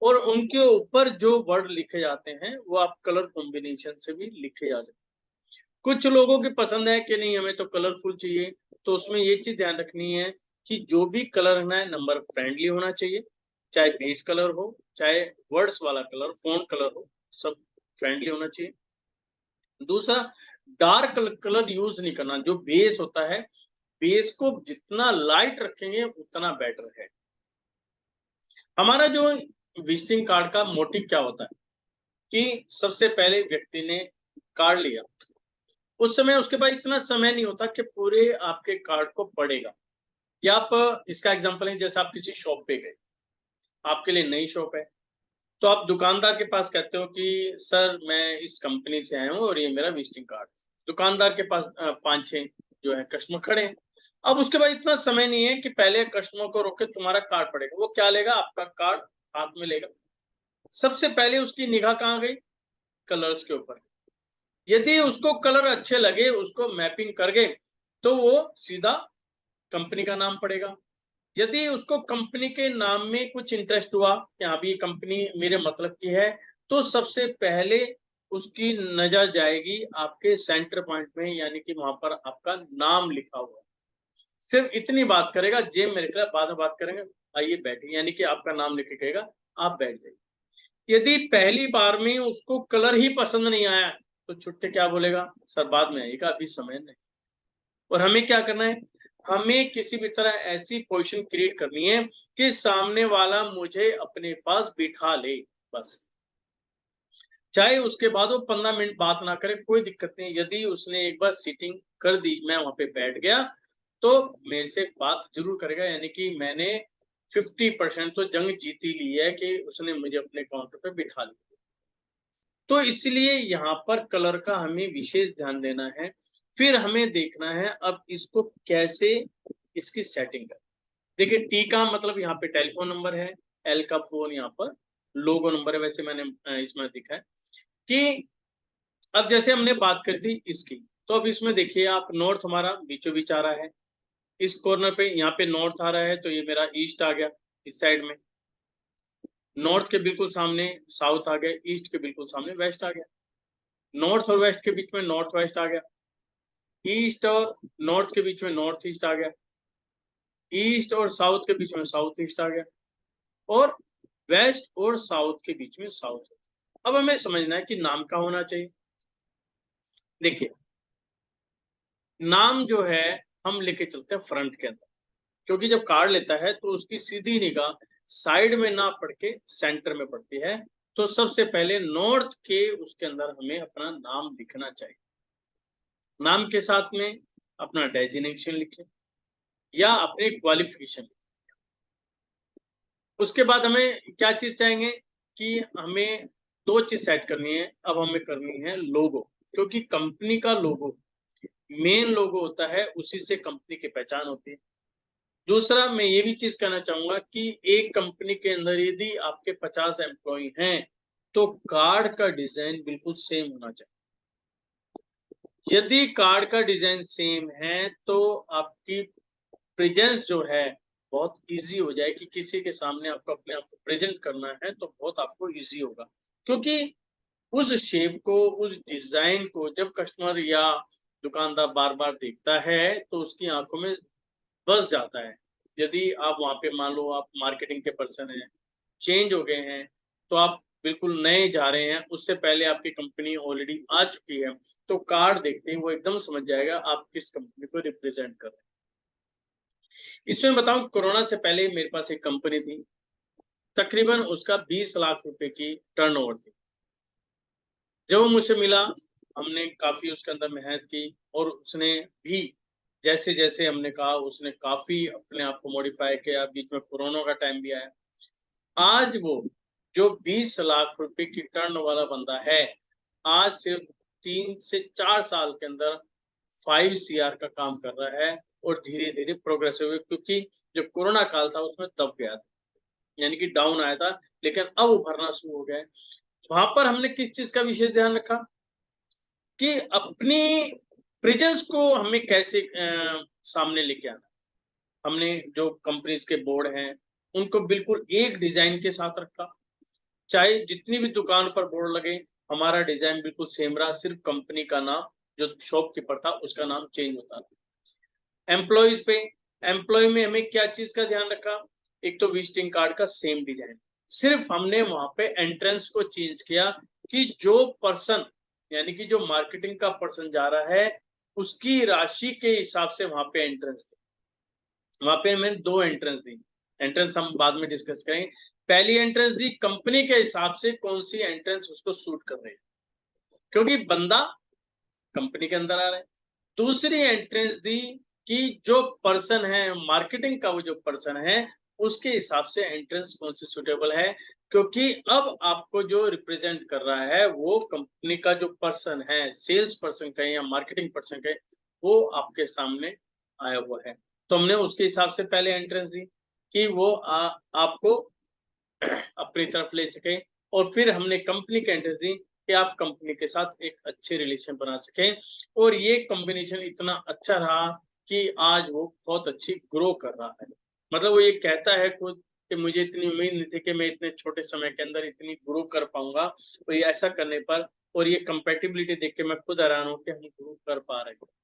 और उनके ऊपर जो वर्ड लिखे जाते हैं वो आप कलर कॉम्बिनेशन से भी लिखे जा सकते हैं। कुछ लोगों की पसंद है कि नहीं, हमें तो कलरफुल चाहिए, तो उसमें ये चीज ध्यान रखनी है कि जो भी कलर है नंबर फ्रेंडली होना चाहिए, चाहे बेस कलर हो, चाहे वर्ड्स वाला कलर, फ़ॉन्ट कलर हो, सब फ्रेंडली होना चाहिए। दूसरा, डार्क कलर यूज नहीं करना। जो बेस होता है, बेस को जितना लाइट रखेंगे उतना बेटर है। हमारा जो विजिटिंग कार्ड का मोटिव क्या होता है कि सबसे पहले व्यक्ति ने कार्ड लिया, उस समय उसके पास इतना समय नहीं होता कि पूरे आपके कार्ड को पढ़ेगा। या आप, इसका एग्जांपल है, जैसे आप किसी शॉप पे गए, आपके लिए नई शॉप है, तो आप दुकानदार के पास कहते हो कि सर मैं इस कंपनी से आया हूँ और ये मेरा विजिटिंग कार्ड। दुकानदार के पास 5-6 जो है कस्टमर खड़े हैं। अब उसके बाद इतना समय नहीं है कि पहले कस्टमर को रोक के तुम्हारा कार्ड पड़ेगा। वो क्या लेगा? आपका कार्ड हाथ में लेगा। सबसे पहले उसकी निगाह कहाँ गई? कलर्स के ऊपर। यदि उसको कलर अच्छे लगे, उसको मैपिंग कर गए, तो वो सीधा कंपनी का नाम पढ़ेगा। यदि उसको कंपनी के नाम में कुछ इंटरेस्ट हुआ कि हाँ भी ये कंपनी मेरे मतलब की है, तो सबसे पहले उसकी नजर जाएगी आपके सेंटर पॉइंट में, यानी कि वहां पर आपका नाम लिखा हुआ है। सिर्फ इतनी बात करेगा, जेब में रखेगा, बाद में बात करेंगे, आइए बैठिए, यानी कि आपका नाम लिख के कहेगा, आप बैठ जाइए। यदि पहली बार में उसको कलर ही पसंद नहीं आया, तो छुट्टे क्या बोलेगा? सर बाद में आइएगा, अभी समय नहीं। और हमें क्या करना है? हमें किसी भी तरह ऐसी पोजीशन क्रिएट करनी है कि सामने वाला मुझे अपने पास बिठा ले, बस। चाहे उसके बाद वो 15 मिनट बात ना करे, कोई दिक्कत नहीं। यदि उसने एक बार सीटिंग कर दी, मैं वहां पे बैठ गया, तो मेरे से बात जरूर करेगा, यानी कि मैंने 50% तो जंग जीती ली है कि उसने मुझे अपने काउंटर पे बिठा लिया। तो इसलिए यहाँ पर कलर का हमें विशेष ध्यान देना है। फिर हमें देखना है अब इसको कैसे, इसकी सेटिंग करें। देखिए, टी का मतलब यहाँ पे टेलीफोन नंबर है, एल का फोन, यहाँ पर लोगो नंबर है, वैसे मैंने इसमें दिखा है कि अब जैसे हमने बात करी थी इसकी, तो अब इसमें देखिए आप, नॉर्थ हमारा बीचों बीच आ रहा है, इस कॉर्नर पे यहाँ पे नॉर्थ आ रहा है, तो ये मेरा ईस्ट आ गया इस साइड में। नॉर्थ के बिल्कुल सामने साउथ आ गया, ईस्ट के बिल्कुल सामने वेस्ट आ गया, नॉर्थ और वेस्ट के बीच में नॉर्थ वेस्ट आ गया, ईस्ट और नॉर्थ के बीच में नॉर्थ ईस्ट आ गया, ईस्ट और साउथ के बीच में साउथ ईस्ट आ गया, और वेस्ट और साउथ के बीच में साउथ। अब हमें समझना है कि नाम क्या होना चाहिए। देखिए, नाम जो है हम लेके चलते हैं फ्रंट के अंदर, क्योंकि जब कार्ड लेता है तो उसकी सीधी निगाह साइड में ना पड़ के सेंटर में पड़ती है। तो सबसे पहले नॉर्थ के उसके अंदर हमें अपना नाम लिखना चाहिए। नाम के साथ में अपना डेजिग्नेशन लिखें या अपने क्वालिफिकेशन। उसके बाद हमें क्या चीज चाहेंगे कि हमें दो चीज सेट करनी है। अब हमें करनी है लोगो, क्योंकि कंपनी का लोगो मेन लोगो होता है, उसी से कंपनी की पहचान होती है। दूसरा, मैं ये भी चीज कहना चाहूंगा कि एक कंपनी के अंदर यदि आपके 50 एम्प्लॉय हैं, तो कार्ड का डिजाइन बिल्कुल सेम होना चाहिए। यदि कार्ड का डिजाइन सेम है तो आपकी प्रेजेंस जो है बहुत इजी हो जाए, कि किसी के सामने आपको अपने आप को प्रेजेंट करना है तो बहुत आपको इजी होगा। क्योंकि उस शेप को, उस डिजाइन को जब कस्टमर या दुकानदार बार बार देखता है तो उसकी आंखों में बस जाता है। यदि आप वहां पे, मान लो आप मार्केटिंग के पर्सन हैं, चेंज हो गए हैं, तो आप बिल्कुल नए जा रहे हैं, उससे पहले आपकी कंपनी ऑलरेडी आ चुकी है, तो कार्ड देखते ही वो एकदम समझ जाएगा आप किस कंपनी को रिप्रेजेंट कर रहे हैं। इसमें बताऊं, कोरोना से पहले मेरे पास एक कंपनी थी, तकरीबन उसका 20 लाख रुपए की टर्नओवर थी। जब वो मुझसे मिला, हमने काफी उसके अंदर मेहनत की, और उसने भी जैसे जैसे हमने कहा, उसने काफी अपने आप को मॉडिफाई किया। बीच में कोरोना का टाइम भी आया। आज वो जो 20 लाख रुपए की टर्न वाला बंदा है, आज सिर्फ 3 से 4 साल के अंदर 5 CR का काम कर रहा है, और धीरे धीरे प्रोग्रेस हुए, क्योंकि जो कोरोना काल था उसमें दब गया था, यानी कि डाउन आया था, लेकिन अब उभरना शुरू हो गया है। वहां पर हमने किस चीज का विशेष ध्यान रखा कि अपनी प्रेजेंस को हमें कैसे सामने लेके आना। हमने जो कंपनीज के बोर्ड हैं उनको बिल्कुल एक डिजाइन के साथ रखा, चाहे जितनी भी दुकान पर बोर्ड लगे, हमारा डिजाइन बिल्कुल सेम रहा, सिर्फ कंपनी का नाम, जो शॉपकीपर था उसका नाम चेंज होता था। एम्प्लॉयज पे, एम्प्लॉय में हमें क्या चीज का ध्यान रखा, एक तो विजिटिंग कार्ड का सेम डिजाइन, सिर्फ हमने वहां पे एंट्रेंस को चेंज किया कि जो पर्सन, यानी कि जो मार्केटिंग का पर्सन जा रहा है, उसकी राशि के हिसाब से वहां पे एंट्रेंस, वहां पे मैंने 2 एंट्रेंस दी। एंट्रेंस हम बाद में डिस्कस करेंगे। पहली एंट्रेंस दी कंपनी के हिसाब से, कौन सी एंट्रेंस उसको सूट कर रही है, क्योंकि बंदा कंपनी के अंदर आ रहा है। दूसरी एंट्रेंस दी कि जो पर्सन है मार्केटिंग का, वो जो पर्सन है उसके हिसाब से एंट्रेंस कौन सी सुटेबल है, क्योंकि अब आपको जो रिप्रेजेंट कर रहा है वो कंपनी का जो पर्सन है, सेल्स पर्सन का या मार्केटिंग पर्सन का, वो आपके सामने आया हुआ है। तो हमने उसके हिसाब से पहले एंट्रेंस दी कि वो आपको अपनी तरफ ले सके, और फिर हमने कंपनी की एंट्रेंस दी कि आप कंपनी के साथ एक अच्छे रिलेशन बना सकें। और ये कॉम्बिनेशन इतना अच्छा रहा कि आज वो बहुत अच्छी ग्रो कर रहा है। मतलब वो ये कहता है खुद कि मुझे इतनी उम्मीद नहीं थी कि मैं इतने छोटे समय के अंदर इतनी ग्रो कर पाऊंगा, तो ये ऐसा करने पर और ये कंपेटिबिलिटी देख के मैं खुद हैरान हूं कि हम ग्रो कर पा रहे हैं।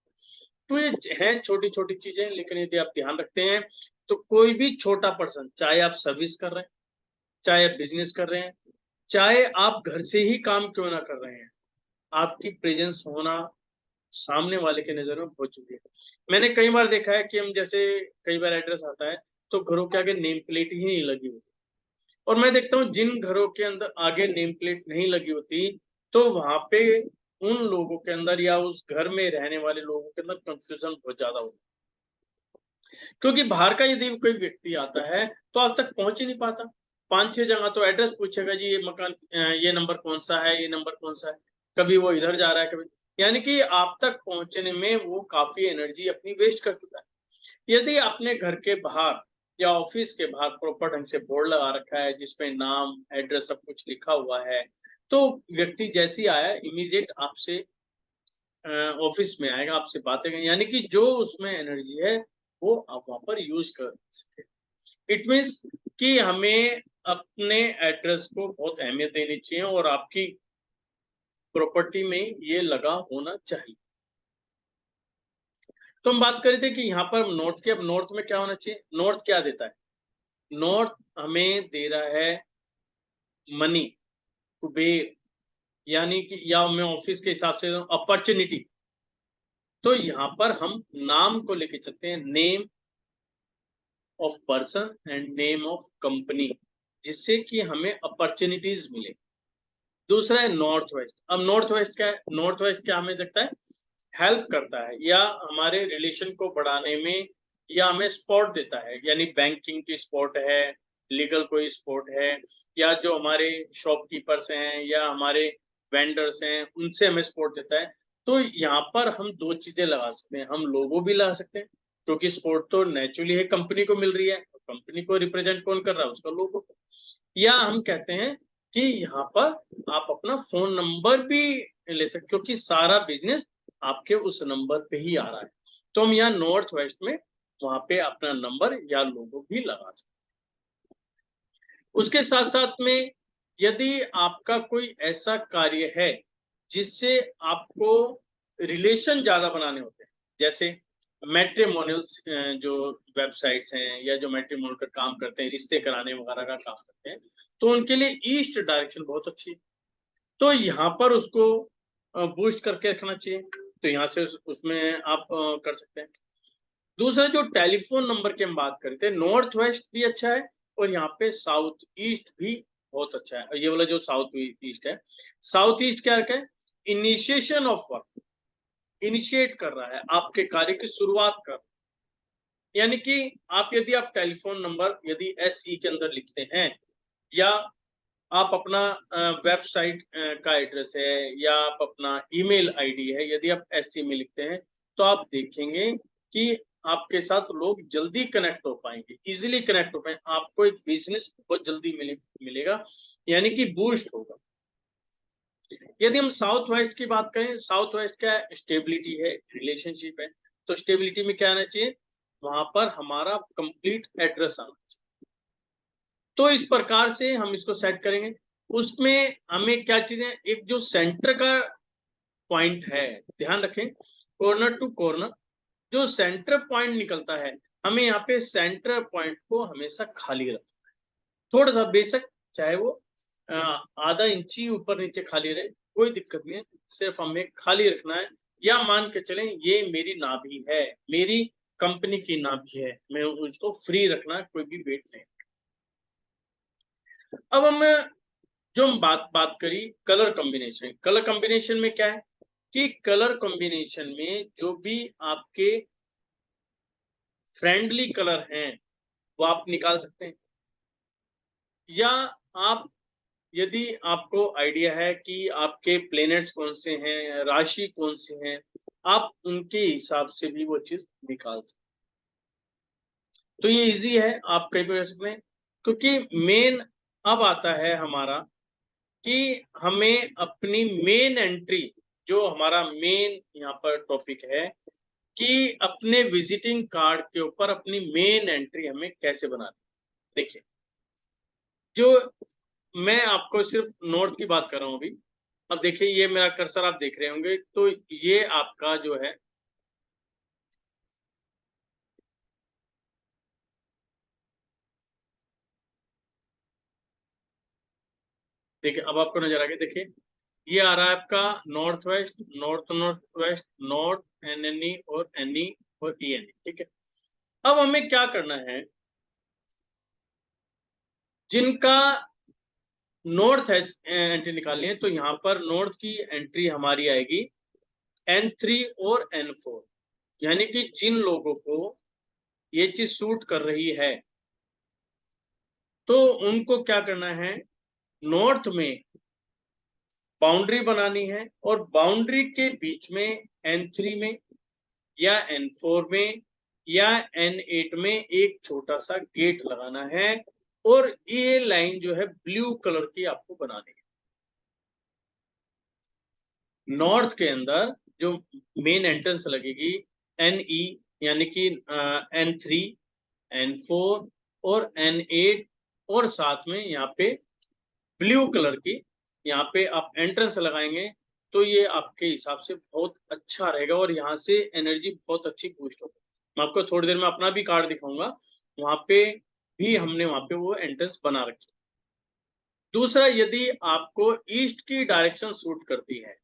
तो ये हैं छोटी छोटी चीजें, लेकिन यदि आप ध्यान रखते हैं तो कोई भी छोटा पर्सन, चाहे आप सर्विस कर रहे हैं, चाहे आप बिजनेस कर रहे हैं, चाहे आप घर से ही काम क्यों ना कर रहे हैं, आपकी प्रेजेंस होना सामने वाले के नजर में बहुत जरूरी है। मैंने कई बार देखा है कि हम जैसे, कई बार एड्रेस आता है तो घरों के आगे नेम प्लेट ही नहीं लगी होती, और मैं देखता हूँ जिन घरों के अंदर आगे नेम प्लेट नहीं लगी होती, तो वहां पे उन लोगों के अंदर या उस घर में रहने वाले लोगों के अंदर कंफ्यूजन बहुत ज्यादा होता है, क्योंकि बाहर का यदि कोई व्यक्ति आता है तो आप तक पहुंच ही नहीं पाता। 5-6 जगह तो एड्रेस पूछेगा, जी ये मकान, ये नंबर कौन सा है, ये नंबर कौन सा है, कभी वो इधर जा रहा है, कभी, यानी कि आप तक पहुंचने में वो काफी एनर्जी अपनी वेस्ट कर चुका है। यदि आपने घर के बाहर या ऑफिस के बाहर प्रॉपर ढंग से बोर्ड लगा रखा है जिसमें नाम, एड्रेस, सब कुछ लिखा हुआ है, तो व्यक्ति जैसे ही आया इमीडिएट आपसे ऑफिस में आएगा, आपसे बातें करेंगे, यानी कि जो उसमें एनर्जी है वो आप वहां पर यूज कर सके। इट मीन्स कि हमें अपने एड्रेस को बहुत अहमियत देनी चाहिए, और आपकी प्रॉपर्टी में ये लगा होना चाहिए। तो हम बात कर रहे थे कि यहाँ पर नॉर्थ के, अब नॉर्थ में क्या होना चाहिए, नॉर्थ क्या देता है, नॉर्थ हमें दे रहा है मनी, कुबेर, यानी कि, या मैं ऑफिस के हिसाब से अपॉर्चुनिटी। तो यहाँ पर हम नाम को लेके चलते हैं, name of person and name of company, जिससे कि हमें अपॉर्चुनिटीज मिले। दूसरा है नॉर्थ वेस्ट। अब नॉर्थ वेस्ट क्या है, नॉर्थ वेस्ट क्या हमें सकता है, हेल्प करता है या हमारे रिलेशन को बढ़ाने में, या हमें सपोर्ट देता है, यानी बैंकिंग की सपोर्ट है, लीगल कोई सपोर्ट है, या जो हमारे शॉपकीपर्स हैं या हमारे वेंडर्स हैं उनसे हमें सपोर्ट देता है। तो यहाँ पर हम 2 चीजें लगा सकते हैं, हम लोगो भी लगा सकते हैं, क्योंकि सपोर्ट तो नेचुरली है कंपनी को मिल रही है, कंपनी को रिप्रेजेंट कौन कर रहा है, उसका लोगो। या हम कहते हैं कि यहाँ पर आप अपना फोन नंबर भी ले सकते, क्योंकि सारा बिजनेस आपके उस नंबर पे ही आ रहा है। तो हम यहाँ नॉर्थ वेस्ट में वहां पे अपना नंबर या लोगो भी लगा सकते हैं। उसके साथ साथ में यदि आपका कोई ऐसा कार्य है जिससे आपको रिलेशन ज्यादा बनाने होते हैं, जैसे मैट्रिमोनियल्स, जो वेबसाइट्स हैं या जो मैट्रिमोनियल का काम करते हैं, रिश्ते कराने वगैरह का काम करते हैं, तो उनके लिए ईस्ट डायरेक्शन बहुत अच्छी है। तो यहाँ पर उसको बूस्ट करके रखना चाहिए, तो यहाँ से उसमें आप कर सकते हैं। दूसरा जो टेलीफोन नंबर की हम बात करते हैं, नॉर्थ वेस्ट भी अच्छा है और यहाँ पे साउथ ईस्ट भी बहुत अच्छा है। ये वाला जो साउथ ईस्ट है, साउथ ईस्ट क्या रखा है, इनिशिएशन ऑफ वर्क, इनिशिएट कर रहा है, आपके कार्य की शुरुआत कर, यानी कि आप यदि आप टेलीफोन नंबर यदि एसई के अंदर लिखते हैं, या आप अपना वेबसाइट का एड्रेस है, या आप अपना ईमेल आईडी है, यदि आप एसई में लिखते हैं, तो आप देखेंगे कि आपके साथ लोग जल्दी कनेक्ट हो पाएंगे, इजीली कनेक्ट हो पाएंगे, आपको एक बिजनेस बहुत जल्दी मिलेगा, यानी कि बूस्ट होगा। यदि हम साउथ वेस्ट की बात करें, साउथ वेस्ट क्या है, स्टेबिलिटी है, रिलेशनशिप है। तो स्टेबिलिटी में क्या आना चाहिए, वहां पर हमारा कंप्लीट एड्रेस आना चाहिए। तो इस प्रकार से हम इसको सेट करेंगे। उसमें हमें क्या चीजें, एक जो सेंटर का पॉइंट है, ध्यान रखें, कॉर्नर टू कॉर्नर जो सेंटर पॉइंट निकलता है, हमें यहाँ पे सेंटर पॉइंट को हमेशा खाली रखना है। थोड़ा सा बेशक चाहे वो आधा इंची ऊपर नीचे खाली रहे, कोई दिक्कत नहीं है, सिर्फ हमें खाली रखना है। या मान के चलें ये मेरी नाभि है, मेरी कंपनी की नाभि है, मैं उसको फ्री रखना है, कोई भी वेट नहीं। अब हम जो हम बात बात करी कलर कॉम्बिनेशन, कलर कॉम्बिनेशन में क्या है कि कलर कॉम्बिनेशन में जो भी आपके फ्रेंडली कलर हैं वो आप निकाल सकते हैं, या आप यदि आपको आइडिया है कि आपके प्लैनेट्स कौन से हैं, राशि कौन से हैं, आप उनके हिसाब से भी वो चीज निकाल सकते हैं। तो ये इजी है, आप कहीं भी कर सकते हैं, क्योंकि मेन अब आता है हमारा कि हमें अपनी मेन एंट्री, जो हमारा मेन यहाँ पर टॉपिक है कि अपने विजिटिंग कार्ड के ऊपर अपनी मेन एंट्री हमें कैसे बनानी। देखिए, जो मैं आपको सिर्फ नॉर्थ की बात कर रहा हूँ अभी। अब देखिए, ये मेरा कर्सर आप देख रहे होंगे, तो ये आपका जो है, देखिए अब आपको नजर आ गया, देखिए ये आ रहा है आपका north west, north north west, north, NNE और एनई और ईएनई, ठीक है। अब हमें क्या करना है, जिनका नॉर्थ एंट्री निकालनी है, तो यहाँ पर नॉर्थ की एंट्री हमारी आएगी N3 और N4, यानी कि जिन लोगों को ये चीज सूट कर रही है, तो उनको क्या करना है, नॉर्थ में बाउंड्री बनानी है, और बाउंड्री के बीच में N3 में या N4 में या N8 में एक छोटा सा गेट लगाना है, और ये लाइन जो है ब्लू कलर की आपको बनानी है। नॉर्थ के अंदर जो मेन एंट्रेंस लगेगी NE, यानी कि N3, N4 और N8, और साथ में यहाँ पे ब्लू कलर की यहाँ पे आप एंट्रेंस लगाएंगे, तो ये आपके हिसाब से बहुत अच्छा रहेगा, और यहाँ से एनर्जी बहुत अच्छी बूस्ट होगी। मैं आपको थोड़ी देर में अपना भी कार्ड दिखाऊंगा, वहां पे भी हमने वहां पे वो एंट्रेंस बना रखी। दूसरा, यदि आपको ईस्ट की डायरेक्शन सूट करती है,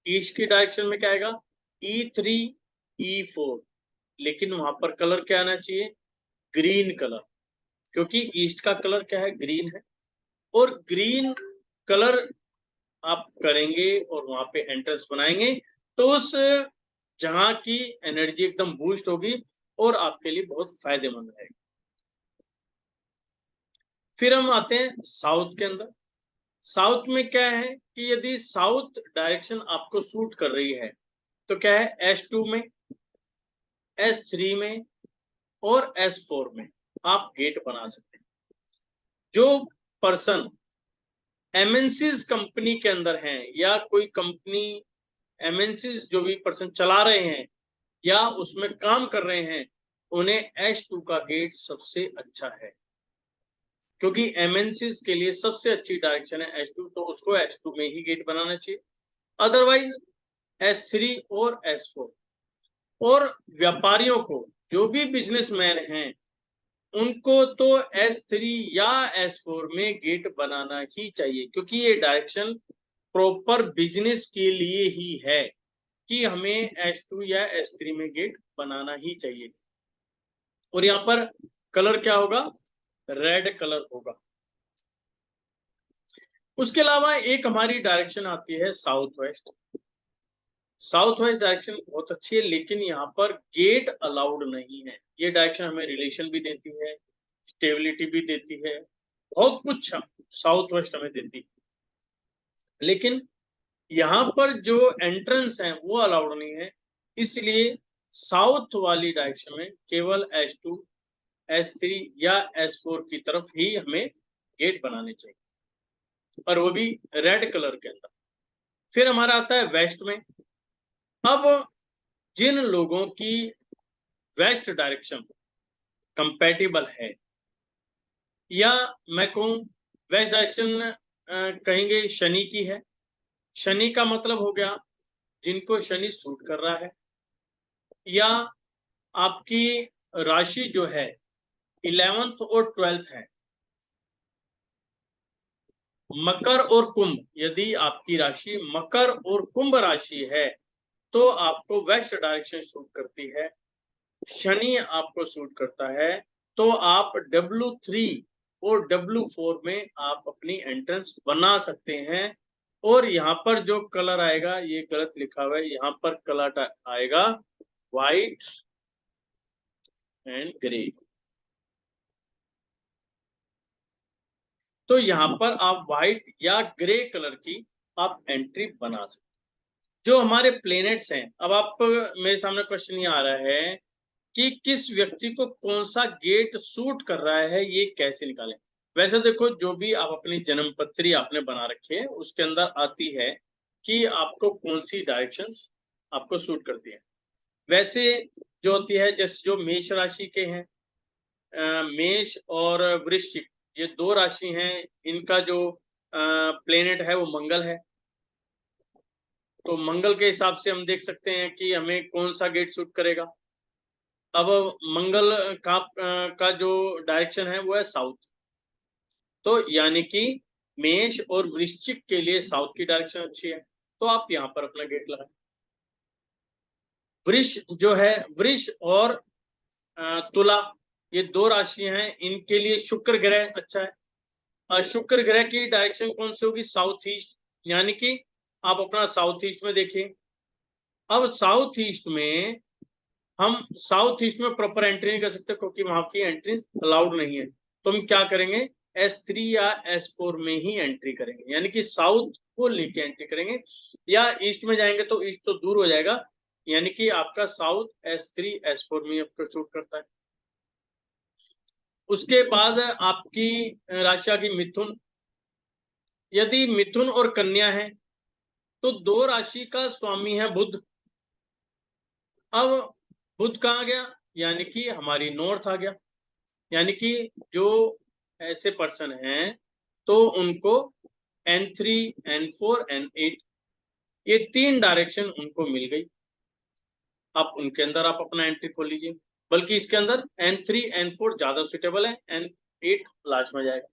ईस्ट की डायरेक्शन में क्या आएगा, E3, E4, लेकिन वहां पर कलर क्या आना चाहिए, ग्रीन कलर, क्योंकि ईस्ट का कलर क्या है, ग्रीन है। और ग्रीन कलर आप करेंगे और वहां पे एंट्रेंस बनाएंगे, तो उस जहां की एनर्जी एकदम बूस्ट होगी और आपके लिए बहुत फायदेमंद रहेगी। फिर हम आते हैं साउथ के अंदर। साउथ में क्या है कि यदि साउथ डायरेक्शन आपको सूट कर रही है, तो क्या है, S2 में, S3 में और S4 में आप गेट बना सकते हैं। जो पर्सन एमएनसीज कंपनी के अंदर हैं, या कोई कंपनी एमएनसीज जो भी पर्सन चला रहे हैं या उसमें काम कर रहे हैं, उन्हें S2 का गेट सबसे अच्छा है, क्योंकि एमएनसीज के लिए सबसे अच्छी डायरेक्शन है S2, तो उसको S2 में ही गेट बनाना चाहिए। अदरवाइज S3 और S4। और व्यापारियों को, जो भी बिजनेसमैन हैं, उनको तो S3 या S4 में गेट बनाना ही चाहिए, क्योंकि ये डायरेक्शन प्रॉपर बिजनेस के लिए ही है कि हमें S2 या S3 में गेट बनाना ही चाहिए। और यहाँ पर कलर क्या होगा, रेड कलर होगा। उसके अलावा एक हमारी डायरेक्शन आती है south west. South west direction बहुत अच्छी है, लेकिन यहाँ पर गेट अलाउड नहीं है। ये डायरेक्शन हमें रिलेशन भी देती है, स्टेबिलिटी भी देती है, बहुत कुछ साउथ वेस्ट हमें देती है, लेकिन यहाँ पर जो एंट्रेंस है वो अलाउड नहीं है। इसलिए साउथ वाली डायरेक्शन में केवल S2, S3 या S4 की तरफ ही हमें गेट बनाने चाहिए, और वो भी रेड कलर के अंदर। फिर हमारा आता है वेस्ट में। अब जिन लोगों की वेस्ट डायरेक्शन कंपैटिबल है, या मैं कहूं वेस्ट डायरेक्शन कहेंगे शनि की है। शनि का मतलब हो गया जिनको शनि सूट कर रहा है, या आपकी राशि जो है 11th और 12th है, मकर और कुंभ। यदि आपकी राशि मकर और कुंभ राशि है तो आपको वेस्ट डायरेक्शन सूट करती है। शनि आपको सूट करता है तो आप W3 और W4 में आप अपनी एंट्रेंस बना सकते हैं। और यहाँ पर जो कलर आएगा, ये गलत लिखा हुआ है, यहाँ पर कलर आएगा व्हाइट एंड ग्रे। तो यहाँ पर आप व्हाइट या ग्रे कलर की आप एंट्री बना सकते हैं। जो हमारे प्लेनेट्स हैं, अब आप मेरे सामने क्वेश्चन ये आ रहा है कि किस व्यक्ति को कौन सा गेट सूट कर रहा है, ये कैसे निकालें। वैसे देखो, जो भी आप अपनी जन्म पत्री आपने बना रखी है उसके अंदर आती है कि आपको कौन सी डायरेक्शंस आपको सूट करती है। वैसे जो होती है, जैसे जो मेष राशि के हैं, मेष और वृश्चिक, ये दो राशि हैं, इनका जो प्लेनेट है वो मंगल है। तो मंगल के हिसाब से हम देख सकते हैं कि हमें कौन सा गेट सूट करेगा। अब मंगल का जो डायरेक्शन है वो है साउथ। तो यानी कि मेष और वृश्चिक के लिए साउथ की डायरेक्शन अच्छी है, तो आप यहाँ पर अपना गेट लगाएं। वृष जो है, वृष और तुला, ये दो राशियां हैं, इनके लिए शुक्र ग्रह अच्छा है। शुक्र ग्रह की डायरेक्शन कौन सी होगी? South east. यानी कि आप अपना साउथ ईस्ट में देखिए। अब साउथ ईस्ट में हम साउथ ईस्ट में प्रॉपर एंट्री नहीं कर सकते क्योंकि वहां की एंट्री अलाउड नहीं है। तो हम क्या करेंगे? S3 या S4 में ही एंट्री करेंगे, यानी कि साउथ को लेके एंट्री करेंगे। या ईस्ट में जाएंगे तो ईस्ट तो दूर हो जाएगा, यानी कि आपका साउथ S3 S4 में आपको शूट करता है। उसके बाद आपकी राशि आ गई मिथुन। यदि मिथुन और कन्या है तो दो राशि का स्वामी है बुध। अब बुध कहाँ गया? यानी कि हमारी नॉर्थ आ गया। यानी कि जो ऐसे पर्सन हैं तो उनको N3, N4, N8 ये तीन डायरेक्शन उनको मिल गई। आप उनके अंदर आप अपना एंट्री खोल लीजिए। बल्कि इसके अंदर N3, N4 ज्यादा सुटेबल है, N8 लास्ट में जाएगा।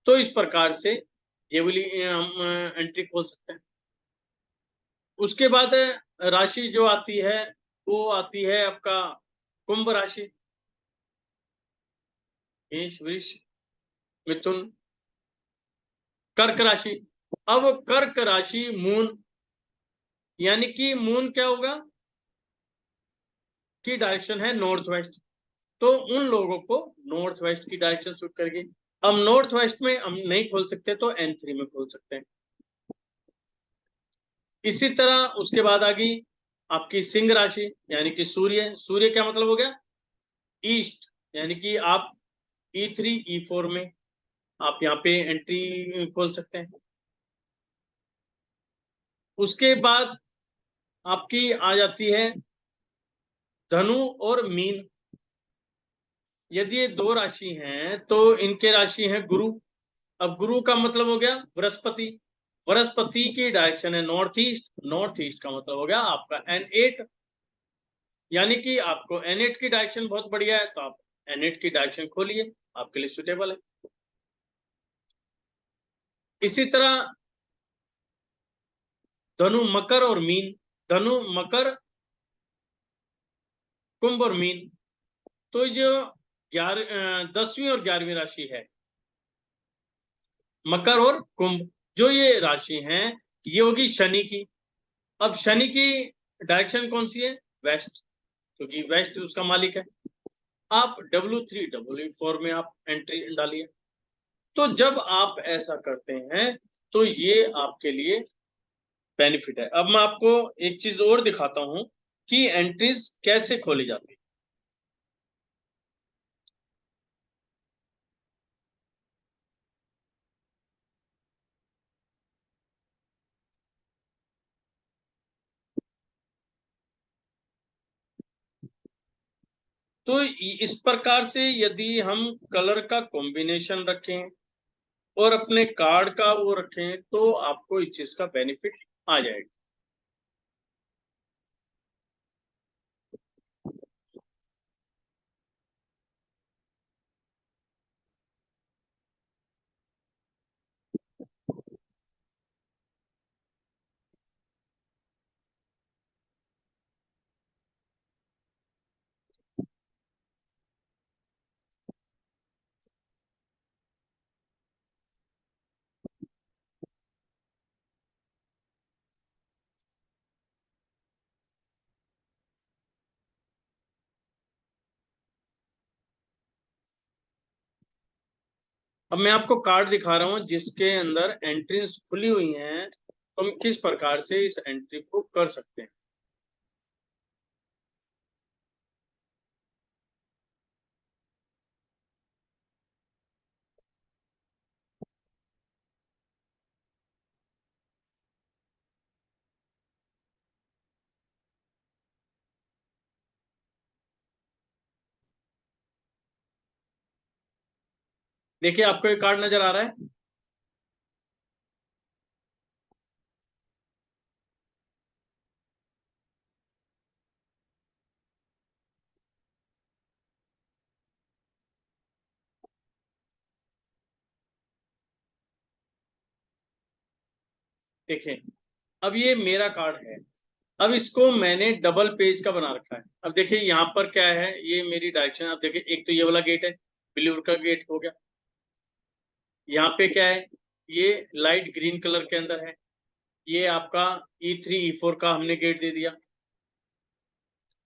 तो इस प्रकार से ये वाली हम एंट्री खोल सकते हैं। उसके बाद राशि जो आती है वो आती है आपका कुंभ राशि, मेष, वृष, मिथुन, कर्क राशि। अब कर्क राशि मून, यानी कि मून क्या होगा की डायरेक्शन है नॉर्थ वेस्ट। तो उन लोगों को नॉर्थ वेस्ट की डायरेक्शन सूट करेगी। हम नॉर्थ वेस्ट में हम नहीं खोल सकते तो N3 में खोल सकते हैं। इसी तरह उसके बाद आ गई आपकी सिंह राशि, यानी कि सूर्य। सूर्य क्या मतलब हो गया? ईस्ट। यानी कि आप E3, E4 में आप यहाँ पे एंट्री खोल सकते हैं। उसके बाद आपकी आ जाती है धनु और मीन। यदि ये दो राशि हैं तो इनके राशि है गुरु। अब गुरु का मतलब हो गया बृहस्पति। बृहस्पति की डायरेक्शन है नॉर्थ ईस्ट। नॉर्थ ईस्ट का मतलब हो गया आपका N8। यानी कि आपको N8 की डायरेक्शन बहुत बढ़िया है, तो आप N8 की डायरेक्शन खोलिए, आपके लिए सुटेबल है। इसी तरह धनु, मकर और मीन। धनु, मकर, कुंभ और मीन। तो जो 10वीं और 11वीं राशि है, मकर और कुंभ, जो ये राशि है ये होगी शनि की। अब शनि की डायरेक्शन कौन सी है? वेस्ट, क्योंकि वेस्ट उसका मालिक है। आप W3 W4 में आप एंट्री डालिए। तो जब आप ऐसा करते हैं तो ये आपके लिए बेनिफिट है। अब मैं आपको एक चीज और दिखाता हूं कि एंट्रीज कैसे खोली जाती है। तो इस प्रकार से यदि हम कलर का कॉम्बिनेशन रखें और अपने कार्ड का वो रखें तो आपको इस चीज का बेनिफिट आ जाएगा। अब मैं आपको कार्ड दिखा रहा हूं जिसके अंदर एंट्रीज खुली हुई हैं, तो हम किस प्रकार से इस एंट्री को कर सकते हैं। देखिए आपको ये कार्ड नजर आ रहा है। देखिए अब ये मेरा कार्ड है। अब इसको मैंने डबल पेज का बना रखा है। अब देखिए यहाँ पर क्या है, ये मेरी डायरेक्शन। अब देखिए एक तो ये वाला गेट है, ब्लू का गेट हो गया। यहाँ पे क्या है, ये लाइट ग्रीन कलर के अंदर है। ये आपका E3 E4 का हमने गेट दे दिया।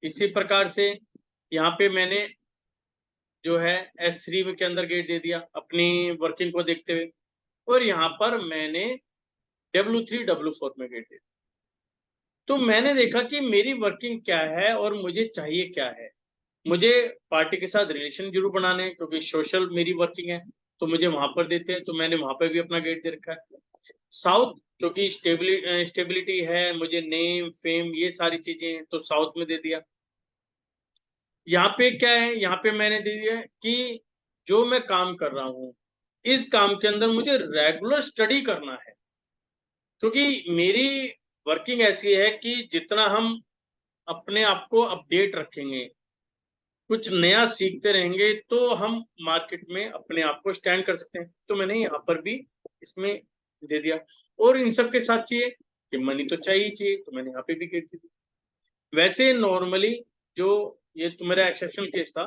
इसी प्रकार से यहाँ पे मैंने जो है S3 के अंदर गेट दे दिया अपनी वर्किंग को देखते हुए। और यहाँ पर मैंने W3 W4 में गेट दे दिया। तो मैंने देखा कि मेरी वर्किंग क्या है और मुझे चाहिए क्या है। मुझे पार्टी के साथ रिलेशन जरूर बनाने हैं, क्योंकि सोशल मेरी वर्किंग है तो मुझे वहां पर देते हैं, तो मैंने वहां पर भी अपना गेट दे रखा है। साउथ, क्योंकि स्टेबिलिटी है, मुझे नेम फेम ये सारी चीजें हैं, तो साउथ में दे दिया। यहाँ पे क्या है, यहाँ पे मैंने दे दिया कि जो मैं काम कर रहा हूँ इस काम के अंदर मुझे रेगुलर स्टडी करना है, क्योंकि मेरी वर्किंग ऐसी है कि जितना हम अपने आप को अपडेट रखेंगे, कुछ नया सीखते रहेंगे, तो हम मार्केट में अपने आप को स्टैंड कर सकते हैं। तो मैंने यहाँ पर भी इसमें दे दिया। और इन सब के साथ चाहिए कि मनी तो चाहिए चाहिए, तो मैंने यहाँ पे भी गेट दे दिया। वैसे नॉर्मली जो ये तो मेरा एक्सेप्शनल केस था,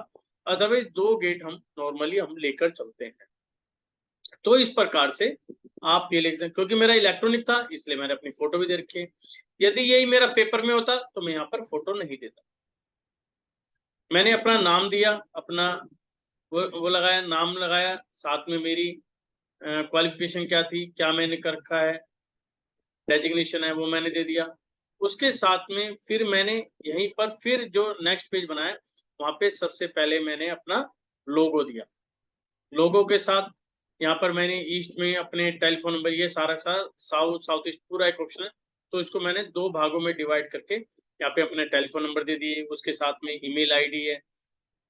अदरवाइज दो गेट हम नॉर्मली हम लेकर चलते हैं। तो इस प्रकार से आप ये लिख दें, क्योंकि मेरा इलेक्ट्रॉनिक था इसलिए मैंने अपनी फोटो भी दे रखी है। यदि यही मेरा पेपर में होता तो मैं यहाँ पर फोटो नहीं देता। मैंने अपना नाम दिया, अपना वो लगाया, नाम लगाया, साथ में मेरी क्वालिफिकेशन क्या थी, क्या मैंने कर रखा है, डेजिग्नेशन है वो मैंने दे दिया। उसके साथ में फिर मैंने यहीं पर फिर जो नेक्स्ट पेज बनाया वहां पे सबसे पहले मैंने अपना लोगो दिया। लोगो के साथ यहाँ पर मैंने ईस्ट में अपने टेलीफोन नंबर, ये सारा साउथ साउथ ईस्ट पूरा एक ऑप्शन है, तो इसको मैंने दो भागों में डिवाइड करके यहाँ पे अपने टेलीफोन नंबर दे दिए। उसके साथ में ईमेल आईडी है,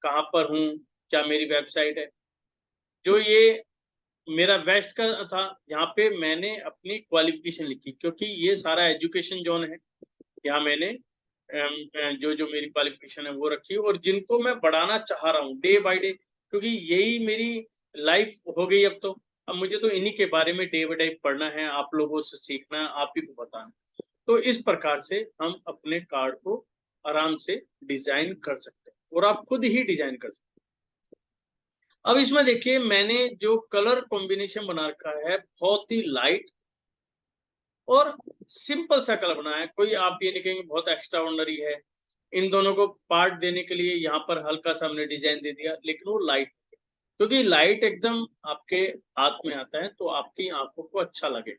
कहाँ पर हूँ, क्या मेरी वेबसाइट है। जो ये मेरा वेस्ट का था, यहाँ पे मैंने अपनी क्वालिफिकेशन लिखी, क्योंकि ये सारा एजुकेशन जोन है। यहाँ मैंने जो जो मेरी क्वालिफिकेशन है वो रखी, और जिनको मैं बढ़ाना चाह रहा हूँ डे बाय डे, क्योंकि यही मेरी लाइफ हो गई अब तो। अब मुझे तो इन्हीं के बारे में डे बाय डे पढ़ना है, आप लोगों से सीखना है, आप ही को बताना। तो इस प्रकार से हम अपने कार्ड को आराम से डिजाइन कर सकते हैं, और आप खुद ही डिजाइन कर सकते हैं। अब इसमें देखिए मैंने जो कलर कॉम्बिनेशन बना रखा है बहुत ही लाइट और सिंपल सा कलर बनाया है। कोई आप ये नहीं कहेंगे बहुत एक्स्ट्रा ऑर्डिनरी है। इन दोनों को पार्ट देने के लिए यहाँ पर हल्का सा हमने डिजाइन दे दिया, लेकिन वो लाइट, क्योंकि लाइट एकदम आपके हाथ में आता है तो आपकी आंखों को अच्छा लगे।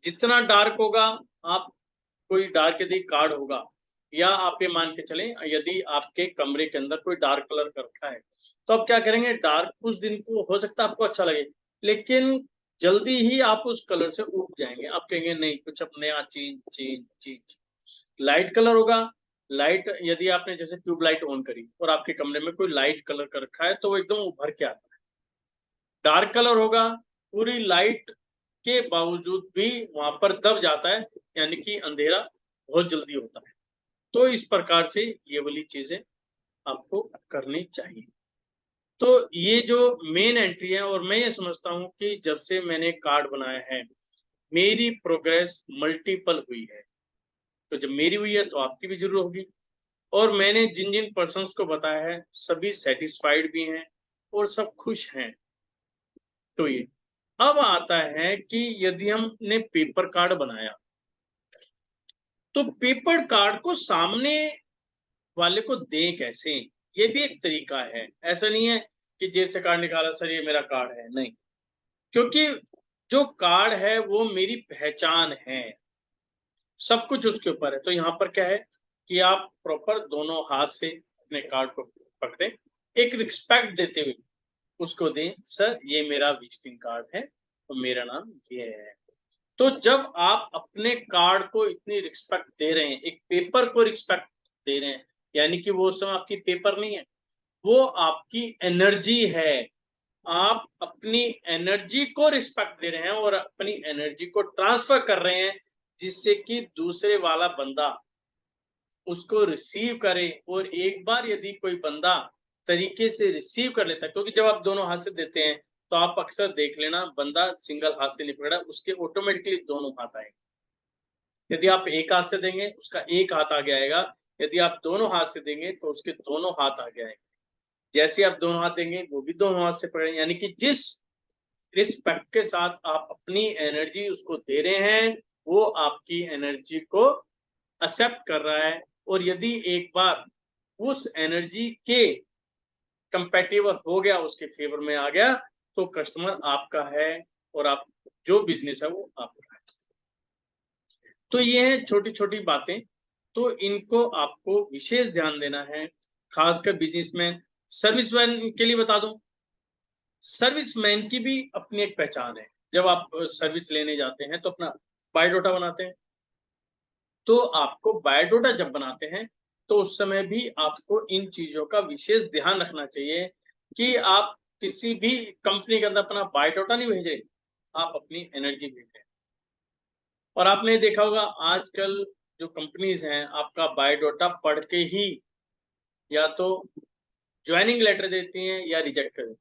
जितना डार्क होगा, आप कोई डार्क यदि कार्ड होगा, या आप ये मान के चलें यदि आपके कमरे के अंदर कोई डार्क कलर कर रखा है, तो आप क्या करेंगे, डार्क कुछ दिन को हो सकता है आपको अच्छा लगे, लेकिन जल्दी ही आप उस कलर से उब जाएंगे। आप कहेंगे नहीं, कुछ अब नया change change change. Light colour होगा, लाइट यदि आपने जैसे ट्यूबलाइट ऑन करी और आपके कमरे में कोई लाइट कलर कर रखा है, तो वो एकदम उभर के आता है। डार्क कलर होगा, पूरी लाइट के बावजूद भी वहां पर दब जाता है, यानी कि अंधेरा बहुत जल्दी होता है। तो इस प्रकार से ये वाली चीजें आपको करनी चाहिए। तो ये जो मेन एंट्री है, और मैं ये समझता हूँ कि जब से मैंने कार्ड बनाया है, मेरी प्रोग्रेस मल्टीपल हुई है। तो जब मेरी हुई है तो आपकी भी जरूर होगी। और मैंने जिन जिन पर्सन्स को बताया है, सभी सेटिस्फाइड भी हैं और सब खुश हैं। तो ये अब आता है कि यदि हमने पेपर कार्ड बनाया, तो पेपर कार्ड को सामने वाले को दें कैसे, ये भी एक तरीका है। ऐसा नहीं है कि जेब से कार्ड निकाला, सर ये मेरा कार्ड है, नहीं। क्योंकि जो कार्ड है वो मेरी पहचान है, सब कुछ उसके ऊपर है। तो यहाँ पर क्या है कि आप प्रॉपर दोनों हाथ से अपने कार्ड को पकड़े, एक रिस्पेक्ट देते हुए उसको दें, सर ये मेरा विजिटिंग कार्ड है और मेरा नाम ये है। तो जब आप अपने कार्ड को इतनी रिस्पेक्ट दे रहे हैं, एक पेपर को रिस्पेक्ट दे रहे हैं, यानी कि वो सब आपकी पेपर नहीं है, वो आपकी एनर्जी है। आप अपनी एनर्जी को रिस्पेक्ट दे रहे हैं और अपनी एनर्जी को ट्रांसफर कर रहे हैं, जिससे कि दूसरे वाला बंदा उसको रिसीव करे। और एक बार यदि कोई बंदा तरीके से रिसीव कर लेता है, क्योंकि जब आप दोनों हाथ से देते हैं तो आप अक्सर देख लेना, बंदा सिंगल हाथ से नहीं पकड़ा, उसके ऑटोमेटिकली दोनों हाथ आएंगे। यदि आप एक हाथ से देंगे, उसका एक हाथ आगे आएगा। यदि आप दोनों हाथ से देंगे तो उसके दोनों हाथ आगे आएंगे। जैसे आप दोनों हाथ देंगे, वो भी दोनों हाथ से पकड़ेंगे। यानी कि जिस रिस्पेक्ट के साथ आप अपनी एनर्जी उसको दे रहे हैं, वो आपकी एनर्जी को एक्सेप्ट कर रहा है। और यदि एक बार उस एनर्जी के कंपैटिबल हो गया, उसके फेवर में आ गया, तो कस्टमर आपका है और आप जो बिजनेस है वो आपका है। तो ये है छोटी छोटी बातें, तो इनको आपको विशेष ध्यान देना है, खासकर बिजनेसमैन। सर्विसमैन के लिए बता दूं, सर्विसमैन की भी अपनी एक पहचान है। जब आप सर्विस लेने जाते हैं तो अपना बायोडाटा बनाते हैं। तो आपको बायोडाटा जब बनाते हैं, तो उस समय भी आपको इन चीजों का विशेष ध्यान रखना चाहिए कि आप किसी भी कंपनी के अंदर अपना बायोडाटा नहीं भेज रहे, आप अपनी एनर्जी भेज रहे हैं। और आपने देखा होगा आजकल जो कंपनीज हैं, आपका बायोडाटा पढ़ के ही या तो ज्वाइनिंग लेटर देती हैं या रिजेक्ट कर देती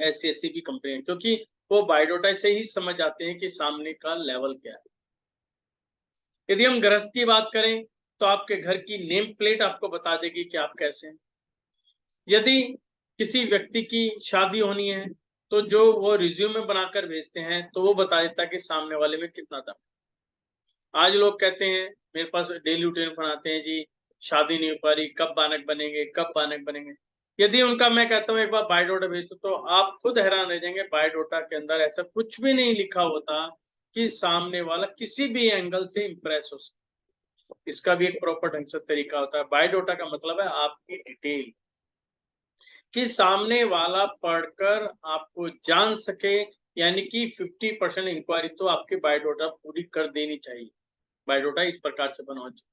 हैं। ऐसी ऐसी भी कंपनी है, क्योंकि वो बायोडाटा से ही समझ जाते हैं कि सामने का लेवल क्या है। यदि हम गृहस्थ की बात करें, तो आपके घर की नेम प्लेट आपको बता देगी कि आप कैसे हैं। यदि किसी व्यक्ति की शादी होनी है, तो जो वो रिज्यूमे बनाकर भेजते हैं, तो वो बता देता है कि सामने वाले में कितना दम। आज लोग कहते हैं, मेरे पास डेली रूटीन बनाते हैं जी, शादी नहीं हो पा रही, कब बानक बनेंगे, कब बानक बनेंगे। यदि उनका मैं कहता हूँ एक बार बायोडाटा भेज दो, तो आप खुद हैरान रह जाएंगे। बायोडाटा के अंदर ऐसा कुछ भी नहीं लिखा होता कि सामने वाला किसी भी एंगल से इंप्रेस हो सके। इसका भी एक प्रॉपर ढंग से तरीका होता है। बायोडाटा का मतलब है आपकी डिटेल, कि सामने वाला पढ़कर आपको जान सके। यानी कि 50% इंक्वायरी तो आपके बायोडाटा पूरी कर देनी चाहिए। बायोडाटा इस प्रकार से बनना चाहिए।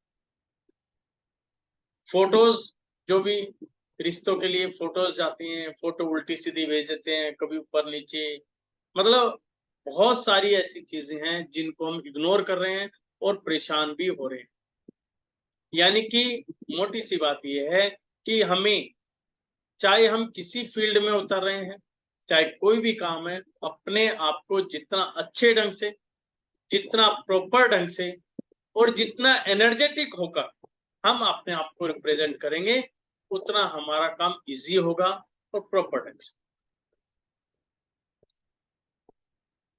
फोटोज, जो भी रिश्तों के लिए फोटोज जाती हैं, फोटो उल्टी सीधी भेज देते हैं, कभी ऊपर नीचे, मतलब बहुत सारी ऐसी चीजें हैं जिनको हम इग्नोर कर रहे हैं और परेशान भी हो रहे हैं। यानी कि मोटी सी बात यह है कि हमें, चाहे हम किसी फील्ड में उतर रहे हैं, चाहे कोई भी काम है, अपने आप को जितना अच्छे ढंग से, जितना प्रॉपर ढंग से और जितना एनर्जेटिक होकर हम अपने आप को रिप्रेजेंट करेंगे, उतना हमारा काम इजी होगा और प्रॉपर ढंग से।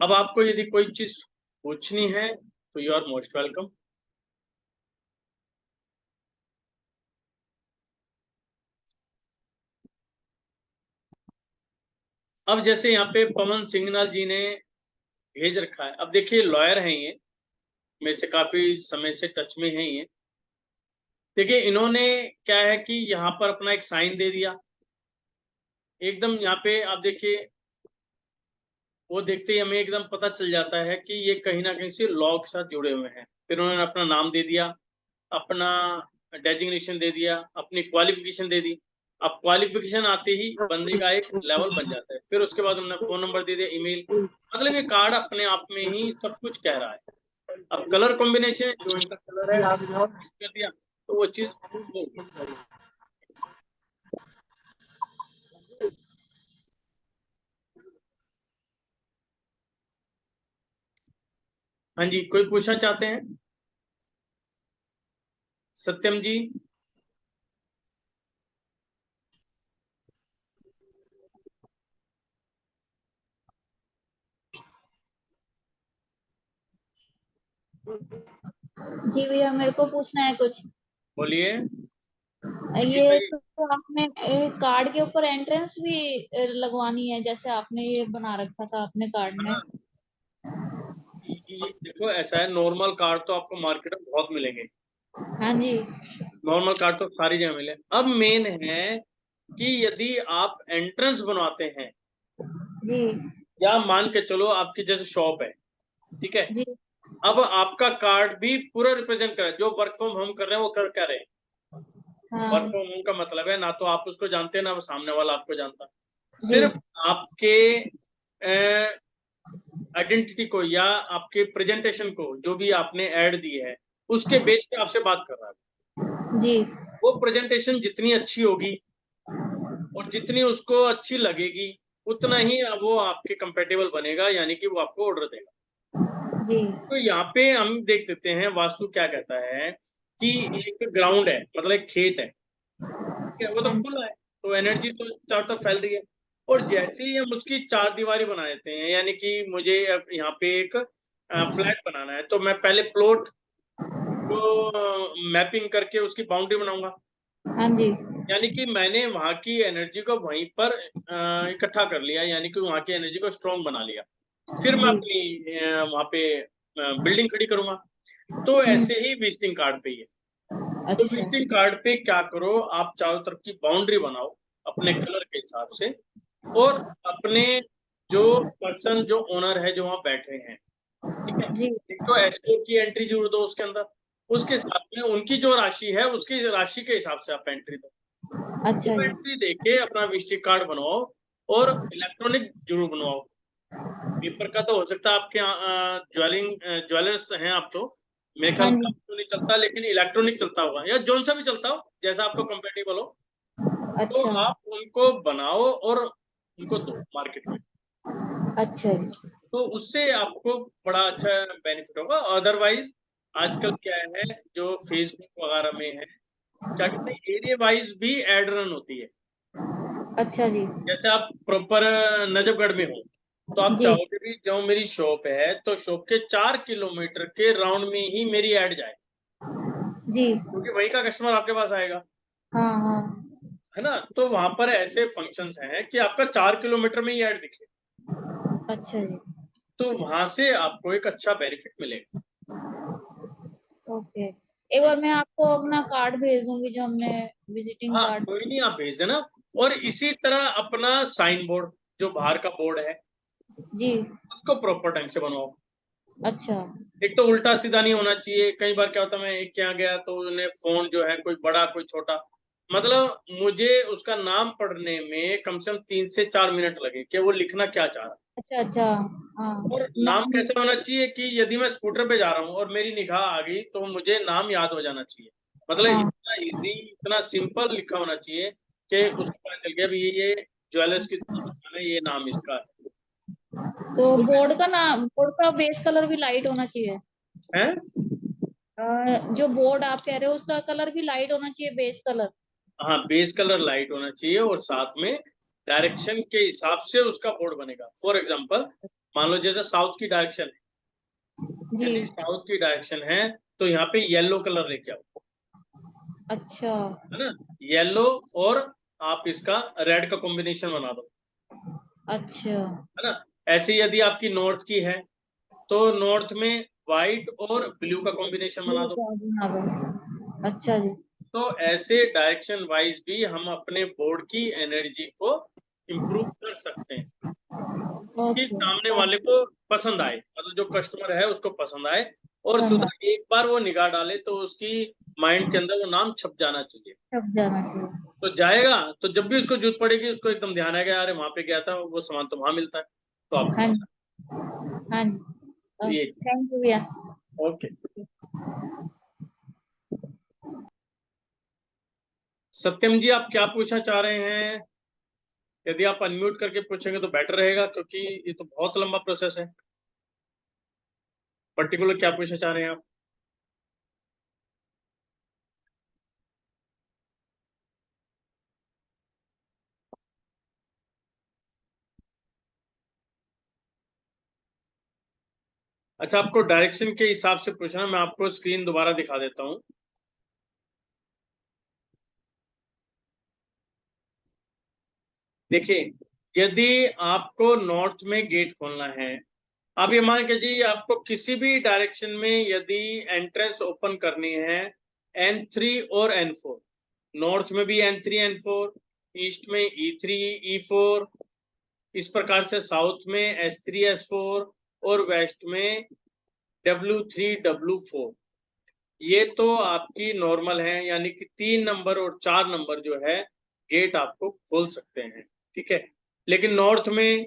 अब आपको यदि कोई चीज पूछनी है तो तो यू आर मोस्ट वेलकम। अब जैसे यहाँ पे पवन सिंघल जी ने भेज रखा है, अब देखिए लॉयर हैं ये, मेरे से काफी समय से टच में हैं ये। देखिए इन्होंने क्या है कि यहाँ पर अपना एक साइन दे दिया एकदम, यहाँ पे आप देखिए वो देखते ही हमें एकदम पता चल जाता है कि ये कहीं ना कहीं से लॉ के साथ जुड़े हुए हैं। फिर उन्होंने अपना नाम दे दिया, अपना डेजिग्नेशन दे दिया, अपनी क्वालिफिकेशन दे दी। अब क्वालिफिकेशन आते ही बंदे का एक लेवल बन जाता है। फिर उसके बाद उन्होंने फोन नंबर दे दिया, ईमेल, मतलब ये कार्ड अपने आप में ही सब कुछ कह रहा है। अब कलर कॉम्बिनेशन जो इनका कलर है कर दिया तो वो चीज हो गई। हाँ जी, कोई पूछना चाहते हैं? सत्यम जी। जी भैया, मेरे को पूछना है कुछ। बोलिए। ये तो आपने कार्ड के ऊपर एंट्रेंस भी लगवानी है, जैसे आपने ये बना रखा था अपने कार्ड में। देखो ऐसा है, नॉर्मल कार्ड तो आपको मार्केट में बहुत मिलेंगे। हाँ जी। नॉर्मल कार्ड तो सारी जगह मिले। अब मेन है कि यदि आप एंट्रेंस बनवाते हैं, जी या मान के चलो आपकी जैसे शॉप है, ठीक है, जी। अब आपका कार्ड भी पूरा रिप्रेजेंट कर, जो वर्क फ्रॉम होम कर रहे हैं वो कर क्या रहे हैं। हाँ वर्क फ्रॉम होम का मतलब है ना तो आप उसको जानते हैं ना वो सामने वाला आपको जानता, जी। सिर्फ आपके आइडेंटिटी को या आपके प्रेजेंटेशन को जो भी आपने ऐड दी है उसके बेस पे आपसे बात कर रहा है। जी वो प्रेजेंटेशन जितनी अच्छी होगी और जितनी उसको अच्छी लगेगी उतना ही वो आपके कंपेटेबल बनेगा, यानी कि वो आपको ऑर्डर देगा। जी। तो यहाँ पे हम देख लेते हैं वास्तु क्या कहता है कि एक ग्राउंड है, मतलब एक खेत है, ठीक है, वो तो हाँ खुला है, तो एनर्जी तो चारों तरफ फैल रही है। और जैसे ही हम उसकी चार दीवारी बना देते हैं, यानी कि मुझे अब यहाँ पे एक फ्लैट बनाना है, तो मैं पहले प्लॉट को मैपिंग करके उसकी बाउंड्री बनाऊंगा, हाँ जी। यानी कि मैंने वहां की एनर्जी को वहीं पर इकट्ठा कर लिया, यानी कि वहां की एनर्जी को स्ट्रॉन्ग बना लिया। फिर मैं जी। अपनी वहां पे बिल्डिंग खड़ी करूंगा। तो ऐसे ही विजिटिंग कार्ड पे ही है। तो अच्छा। विजिटिंग कार्ड पे क्या करो, आप चारों तरफ की बाउंड्री बनाओ अपने कलर के हिसाब से, और अपने जो पर्सन जो ओनर है जो वहां बैठे हैं, ठीक है, जी। एक तो एसओ की एंट्री जोड़ दो उसके अंदर, उसके साथ में उनकी जो राशि है उसकी राशि के हिसाब से आप एंट्री दो। अच्छा वो जी। एंट्री देके अपना विजिटिंग कार्ड बनवाओ, और इलेक्ट्रॉनिक जरूर बनवाओ। पेपर का तो हो सकता है आपके यहाँ ज्वेलर्स हैं आप, तो मेरे हाँ ख्याल में जी। आपको नहीं चलता, लेकिन इलेक्ट्रॉनिक चलता होगा या जोन सा भी चलता हो जैसा आपको कंपेटेबल हो। तो अच्छा। आप उनको बनाओ और उनको दो मार्केट में, अच्छा जी। तो उससे आपको बड़ा अच्छा बेनिफिट होगा। अदरवाइज आजकल क्या है, जो फेसबुक वगैरह में है, क्या कहते हैं, एरिया वाइज भी एड रन होती है। अच्छा जी। जैसे आप प्रॉपर नजफगढ़ में हो, तो आप जी चाहोगे भी जो मेरी शॉप है तो शॉप के 4 किलोमीटर के राउंड में ही मेरी ऐड जाए, जी। क्योंकि वही का कस्टमर आपके पास आएगा, हाँ हाँ। है ना। तो वहां पर ऐसे फंक्शंस हैं कि आपका 4 किलोमीटर में ही ऐड दिखे, अच्छा जी। तो वहां से आपको एक अच्छा बेनिफिट मिलेगा। ओके, एक बार मैं आपको अपना कार्ड भेज दूंगी, जो हमने विजिटिंग हाँ कार्ड। कोई नहीं, आप भेज देना। और इसी तरह अपना साइन बोर्ड जो बाहर का बोर्ड है जी। उसको प्रॉपर ढंग से बनवाओ। अच्छा। एक तो उल्टा सीधा नहीं होना चाहिए। कई बार क्या होता है, मैं एक के यहाँ गया तो उन्हें फोन जो है कोई बड़ा कोई छोटा, मतलब मुझे उसका नाम पढ़ने में कम से कम 3 से 4 मिनट लगे कि वो लिखना क्या चाह रहा है। अच्छा अच्छा। हाँ। और नाम नाम। कैसे होना चाहिए कि यदि मैं स्कूटर पे जा रहा हूँ और मेरी निगाह आ गई तो मुझे नाम याद हो जाना चाहिए, मतलब हाँ। इतना इजी इतना सिंपल लिखा होना चाहिए कि उसको पता चल गया भी ये ज्वेलर्स की दुकान है, ये नाम इसका तो बोर्ड का नाम, बोर्ड का बेस कलर भी लाइट होना चाहिए। है। जो बोर्ड आप कह रहे हो उसका कलर भी लाइट होना चाहिए, बेस कलर। हाँ बेस कलर लाइट होना चाहिए, और साथ में डायरेक्शन के हिसाब से उसका बोर्ड बनेगा। फॉर एग्जाम्पल मान लो जैसे साउथ की डायरेक्शन है, जी। यदि साउथ की डायरेक्शन है तो यहाँ पे येलो कलर लेके आओ, अच्छा। है ना, येलो, और आप इसका रेड का कॉम्बिनेशन बना दो, अच्छा। है ना। ऐसे यदि आपकी नॉर्थ की है तो नॉर्थ में व्हाइट और ब्लू का कॉम्बिनेशन बना दो। बना दो। अच्छा जी। तो ऐसे डायरेक्शन वाइज भी हम अपने बोर्ड की एनर्जी को इम्प्रूव कर सकते हैं कि ओके। सामने वाले को पसंद आए, मतलब जो कस्टमर है उसको पसंद आए, और सुधा एक बार वो निगाह डाले तो उसकी माइंड के अंदर वो नाम छप जाना चाहिए। सब जाना चाहिए। तो जाएगा तो जब भी उसको जरूरत पड़ेगी उसको एकदम ध्यान आएगा, यार वहां पे गया था, वो सामान तो वहां मिलता है, तो आपके हाँ पास जी। हाँ जी। ये चीज। थैंक यू भैया। ओके। सत्यम जी, आप क्या पूछना चाह रहे हैं? यदि आप अनम्यूट करके पूछेंगे तो बेटर रहेगा, क्योंकि ये तो बहुत लंबा प्रोसेस है। पर्टिकुलर क्या पूछना चाह रहे हैं आप? अच्छा, आपको डायरेक्शन के हिसाब से पूछना, मैं आपको स्क्रीन दोबारा दिखा देता हूँ। देखिए, यदि आपको नॉर्थ में गेट खोलना है, आप ये मान के जी आपको किसी भी डायरेक्शन में यदि एंट्रेंस ओपन करनी है, N3 और N4, नॉर्थ में भी N3 N4, ईस्ट में E3 E4, इस प्रकार से साउथ में S3 S4, और वेस्ट में W3 W4। ये तो आपकी नॉर्मल है, यानी कि 3 नंबर और 4 नंबर जो है गेट आपको खोल सकते हैं, ठीक है। लेकिन नॉर्थ में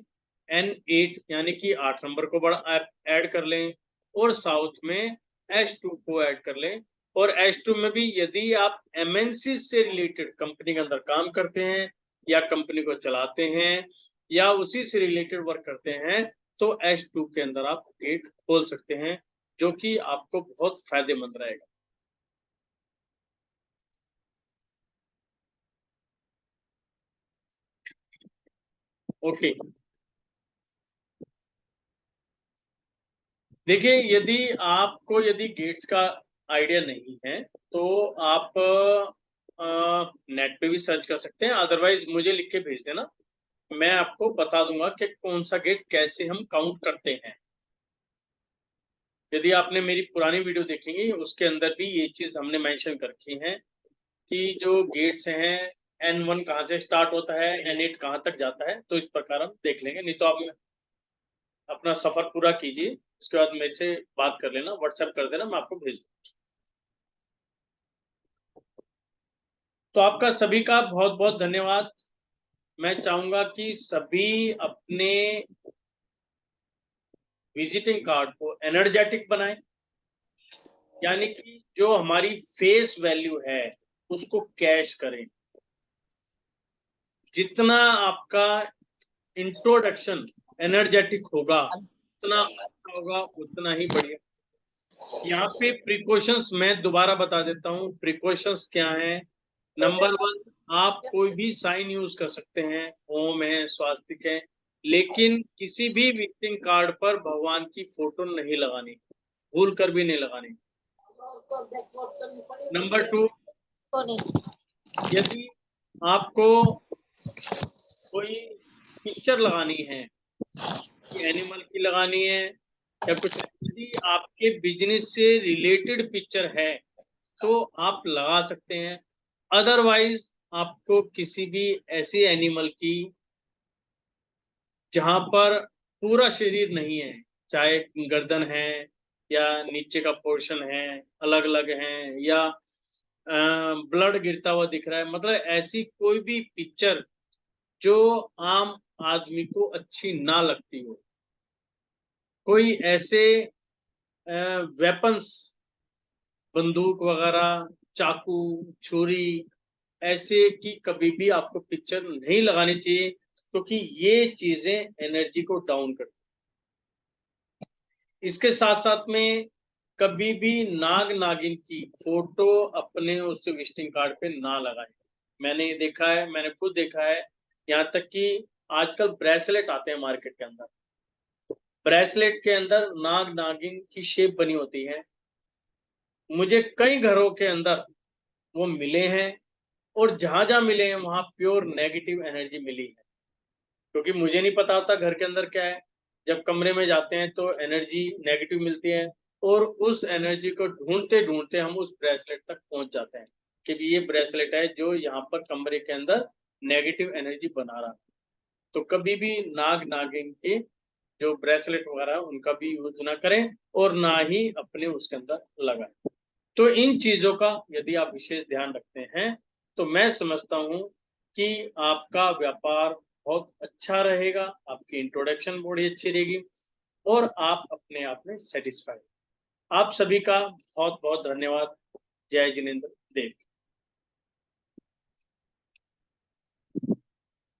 N8 यानी कि 8 नंबर को बड़ा ऐड कर लें, और साउथ में S2 को ऐड कर लें, और S2 में भी यदि आप MNC से रिलेटेड कंपनी के अंदर काम करते हैं, या कंपनी को चलाते हैं, या उसी से रिलेटेड वर्क करते हैं, तो S2 के अंदर आप गेट खोल सकते हैं, जो कि आपको बहुत फायदेमंद रहेगा। ओके। देखिए, यदि गेट्स का आइडिया नहीं है तो आप नेट पे भी सर्च कर सकते हैं, अदरवाइज मुझे लिख के भेज देना, मैं आपको बता दूंगा कि कौन सा गेट कैसे हम काउंट करते हैं। यदि आपने मेरी पुरानी वीडियो देखेंगे उसके अंदर भी ये चीज हमने मेंशन कर रखी है कि जो गेट्स हैं, N1 कहाँ से स्टार्ट होता है, N8 कहाँ तक जाता है, तो इस प्रकार हम देख लेंगे। नहीं तो आप अपना सफर पूरा कीजिए, उसके बाद मेरे से बात कर लेना, व्हाट्सएप कर देना, मैं आपको भेज दूंगा। तो आपका सभी का बहुत बहुत धन्यवाद। मैं चाहूंगा कि सभी अपने विजिटिंग कार्ड को एनर्जेटिक बनाएं, यानी कि जो हमारी फेस वैल्यू है उसको कैश करें। जितना आपका इंट्रोडक्शन एनर्जेटिक होगा, उतना अच्छा होगा, उतना ही बढ़िया। यहाँ पे प्रिकॉशंस मैं दोबारा बता देता हूँ, प्रिकॉशंस क्या है। नंबर 1, आप कोई भी साइन यूज कर सकते हैं, ओम है, स्वास्तिक है, लेकिन किसी भी विजिटिंग कार्ड पर भगवान की फोटो नहीं लगानी, भूल कर भी नहीं लगानी। नंबर 2, यदि आपको कोई पिक्चर लगानी है, एनिमल की लगानी है, या कुछ, यदि आपके बिजनेस से रिलेटेड पिक्चर है तो आप लगा सकते हैं। अदरवाइज आपको किसी भी ऐसे एनिमल की जहां पर पूरा शरीर नहीं है, चाहे गर्दन है या नीचे का पोर्शन है, अलग अलग है, या ब्लड गिरता हुआ दिख रहा है, मतलब ऐसी कोई भी पिक्चर जो आम आदमी को अच्छी ना लगती हो, कोई ऐसे वेपन्स, बंदूक वगैरह, चाकू, छुरी, ऐसे की कभी भी आपको पिक्चर नहीं लगानी चाहिए, क्योंकि ये चीजें एनर्जी को डाउन करती हैं। इसके साथ साथ में कभी भी नाग नागिन की फोटो अपने उस विजिटिंग कार्ड पे ना लगाएं। मैंने ये देखा है, मैंने खुद देखा है, यहाँ तक कि आजकल ब्रेसलेट आते हैं मार्केट के अंदर, ब्रेसलेट के अंदर नाग नागिन की शेप बनी होती है। मुझे कई घरों के अंदर वो मिले हैं और जहां जहां मिले हैं वहां प्योर नेगेटिव एनर्जी मिली है, क्योंकि मुझे नहीं पता होता घर के अंदर क्या है। जब कमरे में जाते हैं तो एनर्जी नेगेटिव मिलती है और उस एनर्जी को ढूंढते ढूंढते हम उस ब्रेसलेट तक पहुंच जाते हैं कि ये ब्रेसलेट है जो यहाँ पर कमरे के अंदर नेगेटिव एनर्जी बना रहा है। तो कभी भी नाग नागिन के जो ब्रेसलेट वगैरह उनका भी यूज ना करें और ना ही अपने उसके अंदर लगाएं। तो इन चीजों का यदि आप विशेष ध्यान रखते हैं तो मैं समझता हूं कि आपका व्यापार बहुत अच्छा रहेगा, आपकी इंट्रोडक्शन बड़ी अच्छी रहेगी और आप अपने आप में सेटिस्फाइड। आप सभी का बहुत बहुत धन्यवाद। जय जिनेंद्र देव।